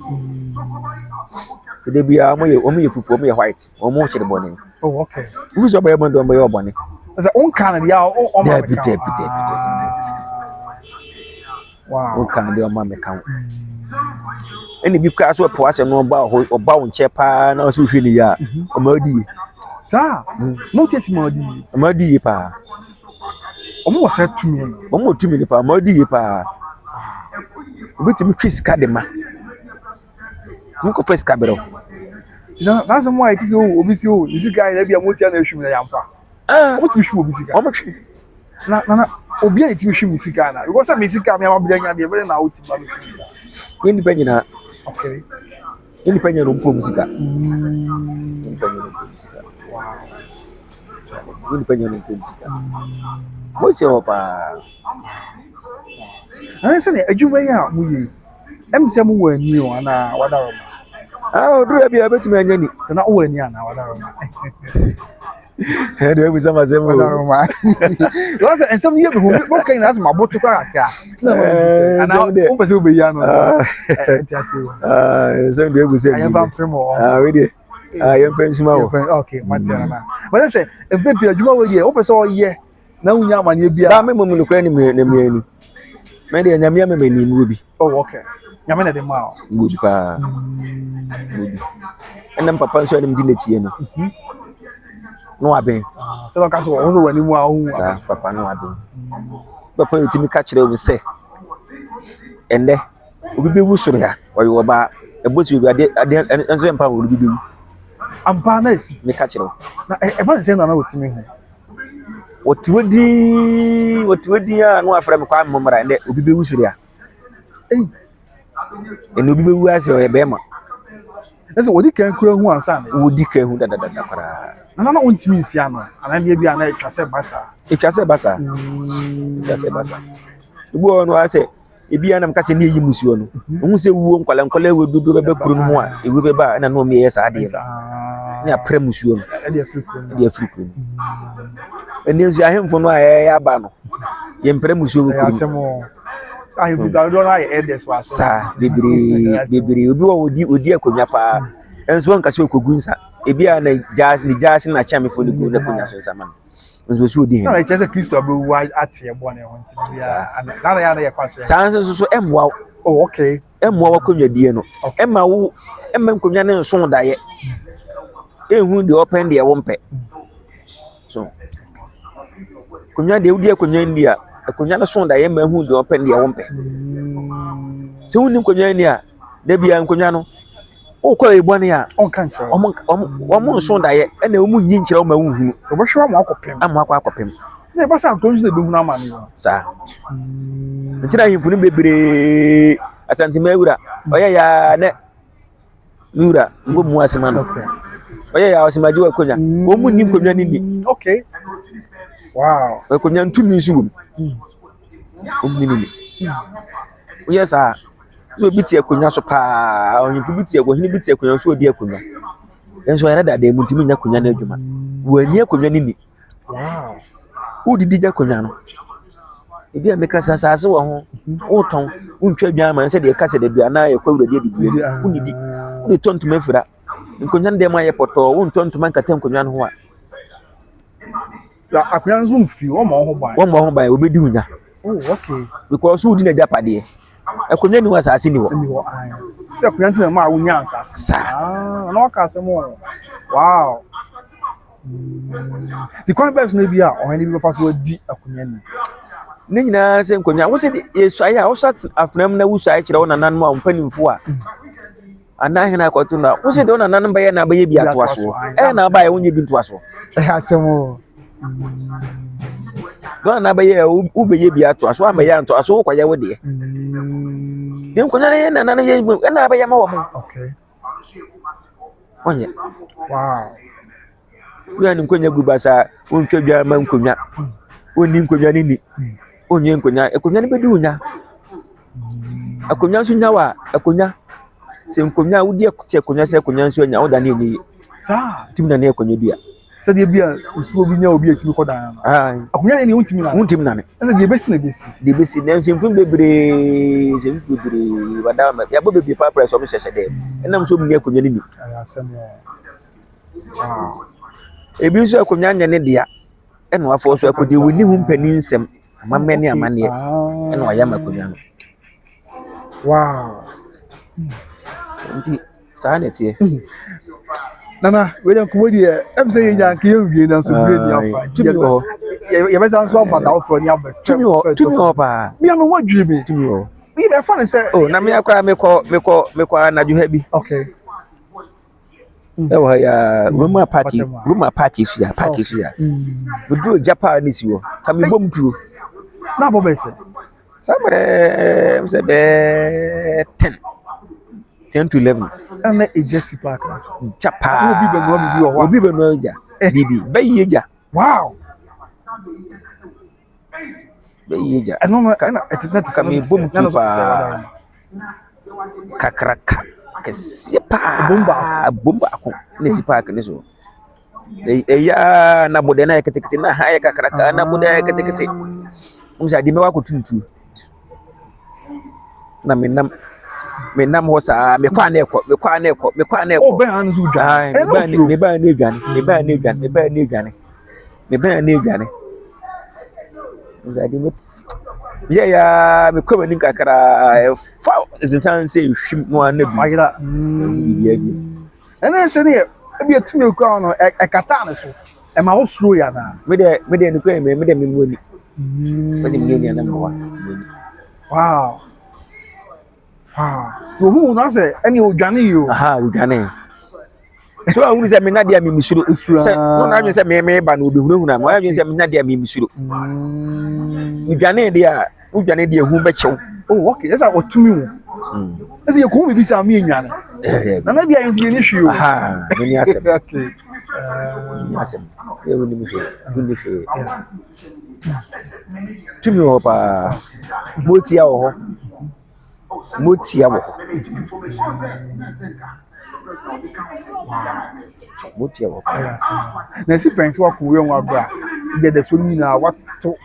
Today be only if you for me white or more to the bonny. Oh, okay. Who's your baby on by your bonny? As a own Canada, oh, Debbie. Wow. Who can do a mamma count? Any because what was no bow or bound chepa now so feel ya or muddy. Sir, not yet muddy. Muddy pa. Almost said to me. Almost 2 minutes pa muddy pa. But me Chris Cadema. Look of first cabero. Some white is oh, this guy that be a multi nation yampa. Ah, what's wish will be sick? How much? Nana, Obia, it's wishing me sick. Because I'm sick, I'm bringing a very now. Independent. Okay. Independent no mpom sika. Independent no mpom sika. Independent no mpom sika. Mo se opa. Ana se ne adwuma yi a mu yi. Em se mu wani o ana wadaro. Oduru bia betimi anya ni. Na wani ana wadaro. He dey we sama sema. Wadaro ma. Last and some year before mo kan na asma botu kwa aka. Ana o pese o be ya no so. So dey we say. I am primo. We dey. Yem pensima wo. Okay, Matiana na. But I say e pepe adwuma we dey o pese o ye na unya amane bia. Da me mo no kra ni me anu. Me dey nyame me ni mu bi. Oh, okay. Nyame na de ma o. Mu bi pa. Enam papa nso anim di na chie no. No aben. Se no kaso wo wani mu a hu. Sa papa no aben. Papa yitimi ka kire wo se. Ende obi be wusuru ya. Oyo ba ebosi obi ade enso empa wo obi be wu. Ampa na esi. Me ka kire wo. Na e ba se na otimi hu. Woti a no afra me kwa mmomra ende obi be wusuru ya. Ene obi be wu ase o ye be ma. Ese wodi kan kura hu ansa na. Wodi kan hu da para. Na ontimi nsi ano. Ana ne bia na etwase basa. Etwase basa. Etwase basa. Igbo no ase ebi anam ka se ne yi musuo no. Ohu se wuo nkwala we dodo be kuru no mu a ewu be ba na no me ye sa de. Ne apre musuo no. E de afrikro. Ene nsu ahemfo no a ya ba no. Ye mpre musuo we kuru. Asemo ahemfo da do na ye edes wa sa bibiri obi wo odi akonwa pa. Enso nka se okogunsa. Ebi a na jazz na chamefo ni go na konya so sama. Enso so odi he. Na chese Kristo abu wa atie bone ho ntimi ya. Sana ya na ye kwaso. Sanso so emwa. Oh, okay. Emwa wa konwa die no. Emma wo emma konwa ne nso da ye. Ehu de open de wompe. So. Konwa de odi akonwa ndi a konwa na so da ye ma hu de open de wompe. Se hu ni konwa ni a da bia konwa no o kwa ebone a on kan chiro omo nso da ye na omu nyi nkyere o ma hu hu to bo hwa mo akopem se ne ba sa to nso de hu na ma ni sa ntira himfu ni bebre asante mawura oya ya ne miura ngo mu asema no oya ya osemaji wa konya omu nyi konya ni okay wow wa konya ntumi nsu wum omu ni oya sa so biti akonya so pa onyifu biti akonya biti akonya so odi akonya enso era da mu ntimi nya konya na adwuma wani akonya ni wow udidi ja konya no ebi ameka sasase wo ho uton untwa dwan man se de ka se de dua na ye kwawura de didie unidi udi tonto mafira nkonya de ma ye poto untonto man kata nkonya no ho a la akonya nzo mfi wo mo ho ban obedi hunya oh okay because udi na japade akonya ni wasase ni wo se akonya ntina ma wunya ansase na waka se mo wow ti kon bes na bi a ohani bi fa so di akonya ni ne nyina se nkonya wo se yesu aya wo sat afnam na wusu ay kire wo nanan ma mpanimfo a ana hena akoto na wo se de wo nanan ba ye na ba ye bi atoaso na ba ye wonye bi ntoaso asemo do na ba ye u be ye bi atoaso ama ye ntoaso wo kwaye wo de ne nkonya ne nanan ye na ba ye ma wo mo okay onye wow we an nkonya gubasa wontwa bia ma nkonya oni nkonya ni onye nkonya ne bedi unya akonya nso nyawa akonya se nkonya wodi akote akonya se akonya nso nya oda ne ni sa timi na ne akonya dua se de bia usuo bi nya obi atimi kodan akonya ne untimi na ne se de besi na nchemfu bebre se bebre wada ma ya bo bebre pa press o hyehyɛ de enam so bi akonya ni asem ebi nso akonya nya ne dia eno afo so akodi woni hu mpani nsem amamene amane eno aya makonya no wow nti saa netie nana we dem ko di em say nya nke ye na so grade ni afa ye be san so abada ofro ni abẹ tumi ho pa mi am what dream me tumi ho mi be fa ne say oh na me akwa me ko anaju ha bi okay ewa ya Roma park isu ya budu Japan ni siwo kami bom tuo na bo be say somewhere say be 10 to 11 And a Jesse Parker. Chapa. Obi be no ja. Bibi. Be yeja. Wow. Be yeja. And no, it is not Kami bom tu pa. Kakraka. Kesipa. Bomba ako. Ni si park ni so. Ya na bodena ya ketekete na haya kakraka na bodena ya ketekete. Umsa di me wa ko tuntu. Na menam ho saa me kwa na ekọ oh ben anu dwa me ba na edwane uzadi me ya me kwa ni kakara fa zintan say hwim no anabi ayira ene se ne e bi atumi kwa no e kata ne so e ma wo suro ya na me de ni kwa me de me muani kasi me ni na mo wow to who na say any odwane yo odwane so a wuni say me na dia me misuro say no na dwen say me ba na obehunahuna ma dwen say me na dia me misuro odwane dia odwane dia hu be chew oh okay that's how otumi wo ese ye ko me bi say am enwane na bia yin so ni hwe yo me ni asem okay ni asem e woni mi hwe tumi ho pa motia ho motia wo na si prince wa ko we won abra de de so ni na wato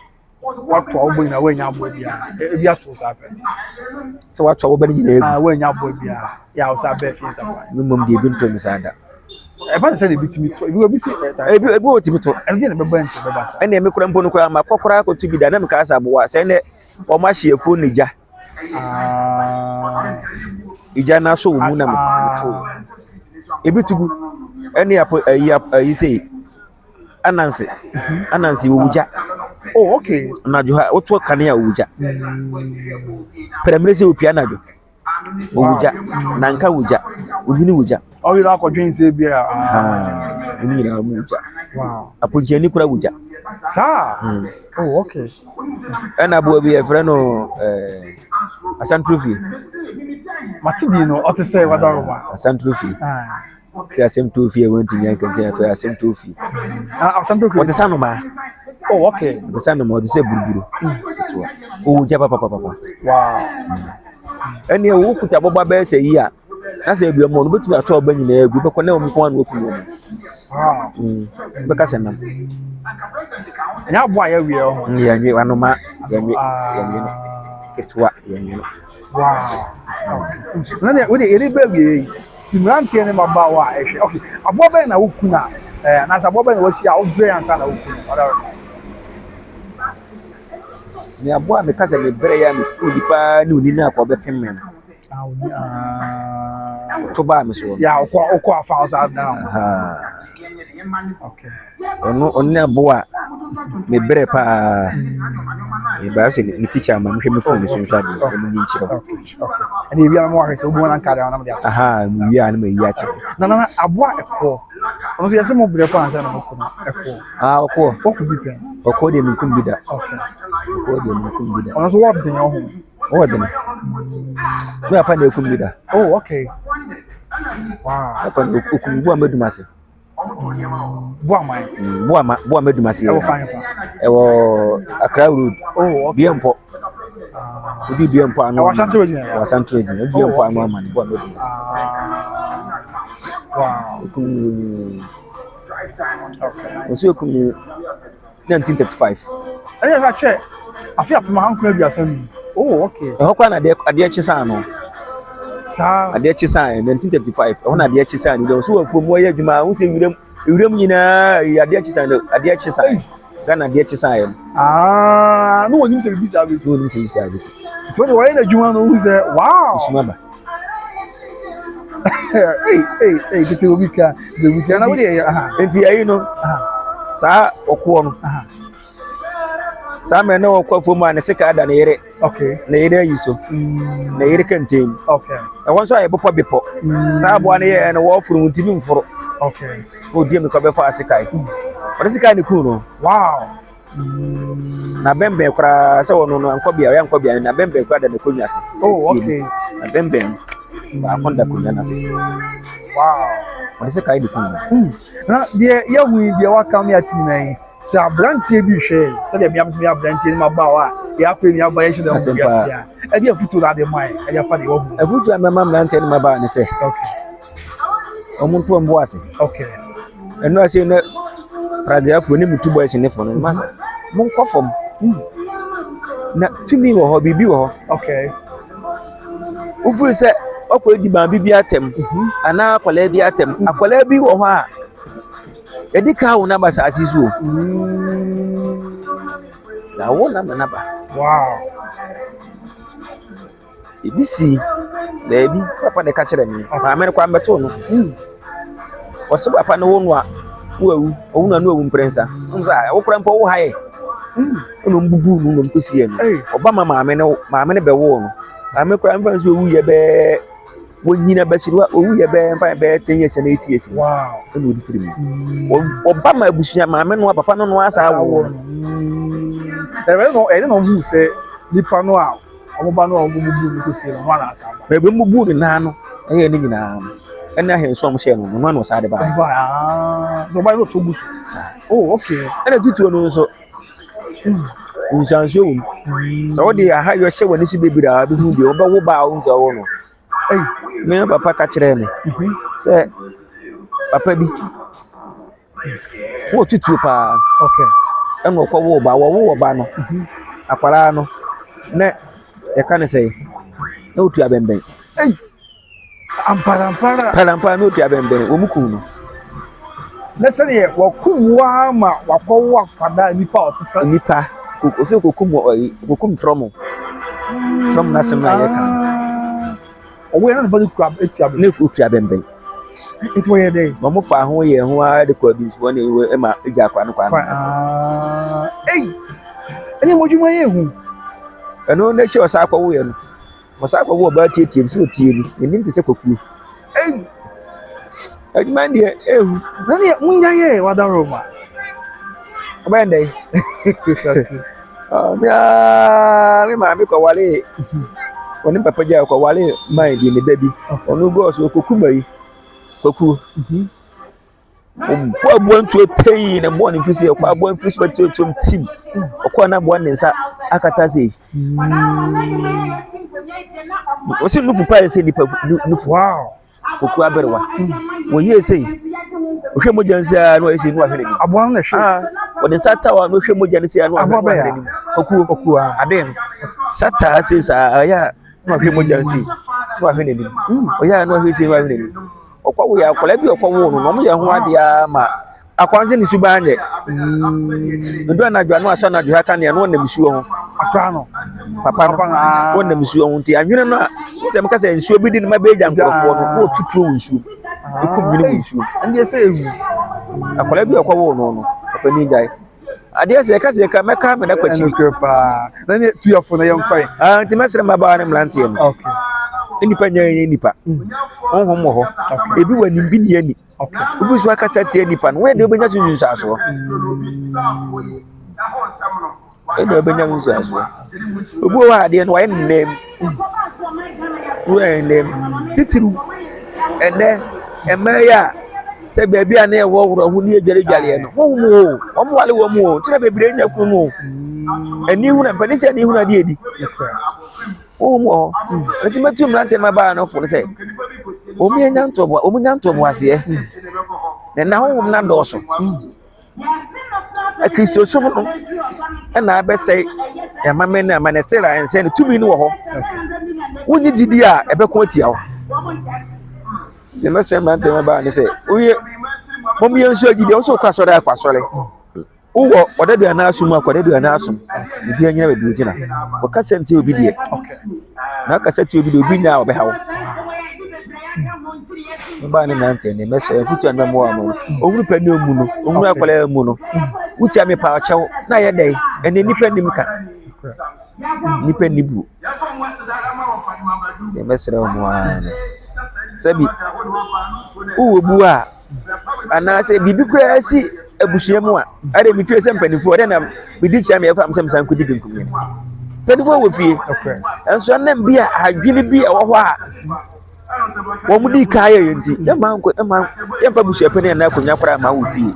obo na we nya abo bia e bia to sa pe so wato obo ni na we nya abo bia ya o sa be fi sa kwa mi mom de bi nto mi sa da e ba se de bitimi to bi obi si e bi o timi to e de be ba nto be ba sa ene me kura mpo no kura ma kokora ko tubi da na me ka sa bo wa se ne o ma hye fo ni ja ija na so mu na me to ebitugu ene ayi sei anansi wo wuja oh okay na jo ha oto kane ya wuja premrese opia na jo wuja na nka wuja udini wuja o wi la ko dwen se bia uni na mu wuja wow aponje ni kura wuja sa oh okay ena bo bi e frɛ no Asantrofi matidi no o te se wadaroma Asantrofi se asem tofi e wonti nyan kan te fa asem tofi Asantrofi o te sanoma oh okay o te sanoma o te se buruburu o wuja papa wow ene wo kuta boba be se yi a na se bia mo no betu ato oba nyina egu be kone o mko an oku no be ka se nam nya bo ya wie ho ya nwe anoma ya nwe no ketwa ya nwe no wow okay na ne wo de ere ba wie timrantie ne baba wa ehwe okay abo ba na woku na na sa abo ba na wo hia wo bre ansa na woku ni abo a me ka se me bre ya me odi pa ni odi na ko be pemme no to ba me so ya okwa afa outside down okay onu abo a me bre pa e ba se ni picture ma me hwe me phone so hwa de e ni nchiro okay and e bia mo wa se obo na nkare na mo dia mi ya na me ya che na abo a ekwo ono se yase mo bre pa ansa na mo ko ekwo okwo bi pen okwo de mi kum bi da okay okwo de mi kum bi da ono so what den ho o de me apa na kum bi da oh okay wow apa na okum bu amadumase bo amadumase e wo Accra Road oh Biempo odi Biempo anu Wasantro Ejina Biempo anu amani bo amadumase wow okay osi okum 1935 anya na che afia pema hankura bi asam oh okay e hokwa na ade chisa no sa ade chisa 1935 ona ade chisa ni do so afuom wo ya adwuma hu se wirem nyina ade chisa no ade chisa Ghana ade chisa ya no wonim se bi service no wonim se bi service so the way na adwuma no hu se wow isumaba hey kiti obi ka de buti na wo de enti ayi no sa okwo no sa me na okwo fomu an se ka da na yere okay na yere yi so na yere kanten okay e won so ayi bepo sa abo na ye na wo furu ntimi mfuru okay o die me ko be fa asikai o asikai ni ku no wow na bembe kra se wono no ankobia ya ankobia na bembe kra da na konwase oh okay na bembe ba akonda kunya na se Wow. on se kai de kun Na de ya hu de wa kam ya tim nan se abrantie bi hwe se de biam so bi abrantie ni ma ba wa ya fe ni aba ye hwe da mu biase ya e de afutu na de mai e de fa de wo hu afutu amama mlante ni maba ne se okay omuntu ombo ase okay eno ase ne paragraph ni mutu boy se ne fo no masa mon kofom na tumi wo ho bibi wo ho okay ufu se okwa di ba bibi atem ana akwala bi atem akwala bi wo ho a edi ka wo na ba sa asisu na wo na na ba wow ibisi baby papa de ka kire me ma me kwa mbeto no oso papa no wo no a wo na no awu mprensa nza wo kura mpo wo haye ono mbubu no no mkosie no oba ma me ne be wo no ma me kura mfa nso owu ye be wonyina basirwa owu ye be mfa be 10 years na 8 years wow ono odi firi mu oba ma abusuya ma me no papa no asa wo no hu se nipa no a omoba no omubu ni ko se no na asa ba be mbubu ni na no eye ni nyina ena he nso mo she no no no sa de ba so ba no to busu oh okay ena tutu no nso unsanso wo so de aha yo hye wani si bebira bi hu bi oba wo ba wo nso wo no me papa ka kire me se papa bi wo tutu pa okay eno ko wo ba no akwara no ne e kan say na otu abemben ampara no otu abemben wo muku no na se ye wakum wa ma wakwa kwada nipa otisa nipa o kokum from na sem na ye kan owe na body crab etu abemben ne otu abemben it wo ye dey mo fa ho ye ho a de kwa bis fo na e ma eja kwa no eni mo dwuma ye hu eno na chi o sa kwa wo ye no mo sa kwa wo ba tietie so tie ni enim te se kokuru adwuma de ehu na ne munya ye wada roma obende me ma me ko wale oni papa ja ko wale mai bi ne baby onu go so kokumai koku bo abuantu tei na bo ne fisi ko abuan fisi ba tetum tim ko na bo ne nsa akata sei o se nufu pa se nipa nufu wow koku aberwa wo ye sei o hwe mojansia no ese no ahwe ni abuan na hwe o ne sata wa no hwe mojansia no ahwe ni koku aden sata se sa ya no ahwe mojansia no ahwe ni o ya no ahwe se no ahwe ni okwa wo ya akola bi okwa wo no mo ye ho ade ama akwanze ni suba anye ndo na dwa no asa na dwa ka ne no na misuo ho akwa no papa no won na misuo ho nti anwene no se mka se nsuo bi di na mabeja nkorofo no wo tutuo nsuo ekum ni nsuo ande se ewu akola bi okwa wo no papa ni jai ade se ka meka me na kwachi pa na ne tu yafo na yankwai nti mesere maba na mlantie no okay nipa nyanye nipa onhom mo ho ebi wani bi ni ani okay ufu so akasa tie nipa no we de obenya tunju saso de obenya tunju saso obu wa ade no wa nem we nem titiru ene emeya se baby ana e wo woro hu ni edware no wo omo wale wo mu o tira bebire nya ku mu eni hu na panisi ani hu na de edi omo enti metu mlante maba no fo se omi nya ntobo ase ne na ho na doso a kristo so no na abese ya mame na manestera ense ne tumi ni wo ho wonyi gidi a ebeko atia wo se mese mlante maba ne se oye momi enso gidi o so kwasore uwo odadu ana asum akodadu ana asum ibi anyina be bi gina o kasente obi de na kasente obi de obi nya obehawo mba ni nante ne mese futu na mo amo ohuru pani omu no ohuru akwala mu no wuti ame pa achew na ye dai ene nipa nim ka nipa nibu ne mese ra mo an sabi uwo bu a ana se bibi ko asi abusuamu a ade mi fie se mpanifo ade na mi di chia me afa am se msan kudi bi nkumye mpanifo wo fie enso na bi a adwini bi e wo ho a Wo mu di kaya yenti. Ya manko ya mfa busu epene na akonya kwara ma wo fie.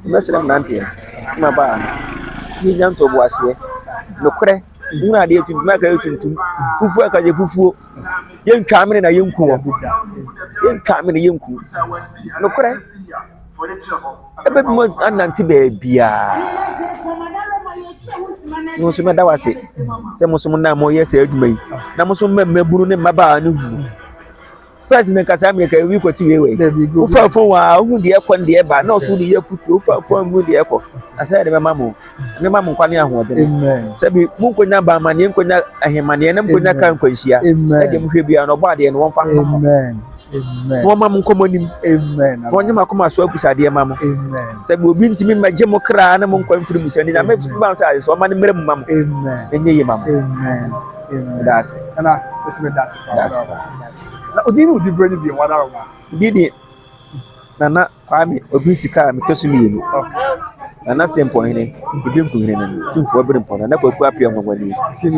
Mesrem nante. Ma ba. Ni nyanto bo ase. Nokre. Nwura de tuntum aka tuntum. Fufu aka je fufuo. Yen twamene na yenku wo. Yen twamene yenku. Nokre. Ebe mo ananti be bia. Mo so meda wase. Se mo so na mo yes adwuma yi. Na mo so mmabunu ne mmaba ne hu. First in kasa me ka wi kwoti we. Wo fa fon wa hu de ekọ de eba na so de ye futu wo fa fon hu de ekọ. Asa de mama mo. Me mama nkwane ahoɔden. Amen. Sabi mu nkonya ba mane nkonya ahemane na nkonya kan kwanhia. E de mo hwe bia no ba de no won fa. Amen. Amen. Wo mama nkomonim. Amen. Wo nyama koma so akusade mama. Amen. Sabi obi ntimi magye mo kra na mo nkwan firi musani na me ba sa so mama ne mrem mama. Amen. Enye ye mama. Amen. Amen. That's it. And let's make that's it. Now, Odini would bring you one hour. Didi Nana Kwame obi sika metosu mienu. Nana sempo hene ebi nku hene na tumfo obere mpo na kwaku apia ngwani. Esi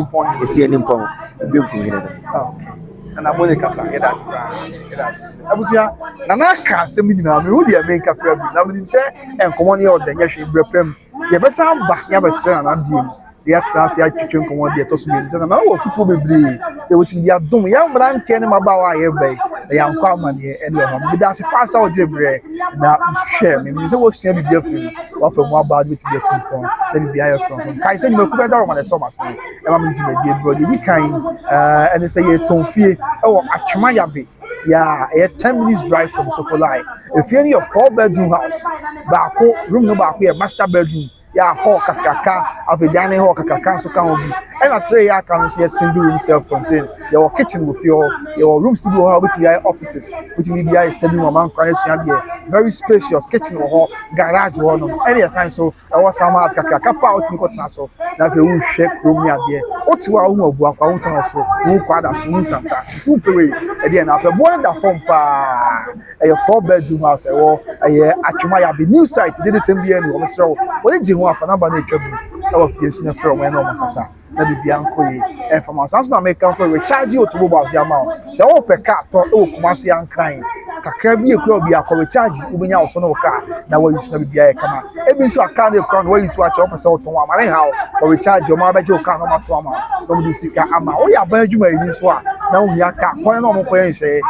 ni mpo ebi nku hene na. Okay. And I'm going to say that's right. That's. Abusia Nana ka asem nyina me wo dia make crab. Na me say enkomo ne o denye hwe brepem. Ye be san ba ya be sra na biem. They atase atwetwe nkomo de to so me say na wo futuo bebre. They would be adom ya mbrante ne mabawa ye be. Ya nkwa amane ene ho. Me dance kwasa o jebre na hwe me say wo sua bibia firi. Wa fa mu aba de be tumpon. Na bibia ye from. Kai say me ku be da ro ma de so masne. E ma me di me di bro. Di kan ene say ye tonfie e wo atwema yabe. Yeah, a 10 minutes drive from Sofolai. If you're in your 4-bedroom house, Bako, room no back here, master bedroom, yeah, hall kakaka, of a dining hall kakaka, so can be. And a 3-year can see a single room self contained. Your kitchen with your room studio, which be offices, which may be a study room, very spacious kitchen or garage or any assign. So I was some at kakaka out to me, so that you will shake room near there. Or to our home, walk out also, no quadras, no sometimes, 2 per again, after one that form a 4-bedroom house, or a Achumaya be new site, did the same be any woman. So, what did you want for number of the from when Makasa? Let me be uncle and from our sons now make come for recharge you to mobile the amount. So, per car, oh, Kumasi and crying. Kakabi a crowd be a recharge, Ubina also no car. Now, what you should be a come. Every so I can't front where you swatch up and so to one, how or recharge your mother, your car, no matter. Don't do sick. Ama, oh, yeah, but you may this one. Now we are car, point no more say,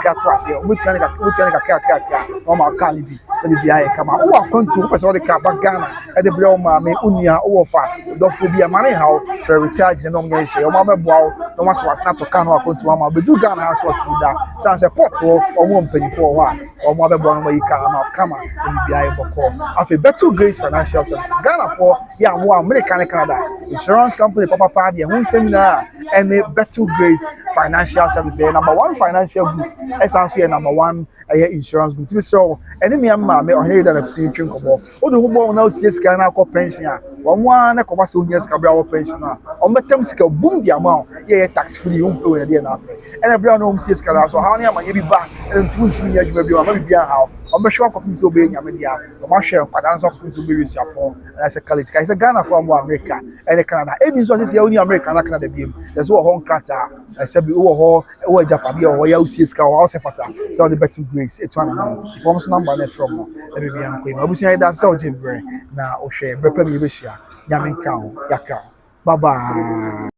cat was here, which one cat, no more calibi. Let me be a come out. Oh, I come to pass all the car back Ghana at the Broma, me unia, over. Don't for be a money how for recharge and no say, oh, Mamma Bow, no one was not to come out to Mama, but do Ghana has what to do that. Sounds a pot or 1 penny for a while, or Mother Brown where you come out, let me be a call. After Better Grace Financial Services, Ghana for, yeah, more American Canada, insurance company, Papa Party, and one seminar, and the Better Grace Financial Services, number 1 financial group, essentially number 1 insurance group. So, any me or here that I'm seeing Chinkobo, or the who now sees Ghana pension, one a commercial years Cabral pensioner, on the terms of boom the amount, tax free, and a brown home sees Cala, so how many be back and 2 years you may be how. I'm sure companies obeying Amelia, commercial, financial companies will be with Japan, and as a college, I said Ghana from America and Canada. Every so is the only American Canada beam. There's one home crata. I said, or Japan, or Yausiska, or Sefata. So the Better Grace, it's one the forms number from let me be unquaint. I was saying that's so Jim Bray now, O'Shea, Brepemi Bishia, Yamin Cow, Yaka. Bye bye.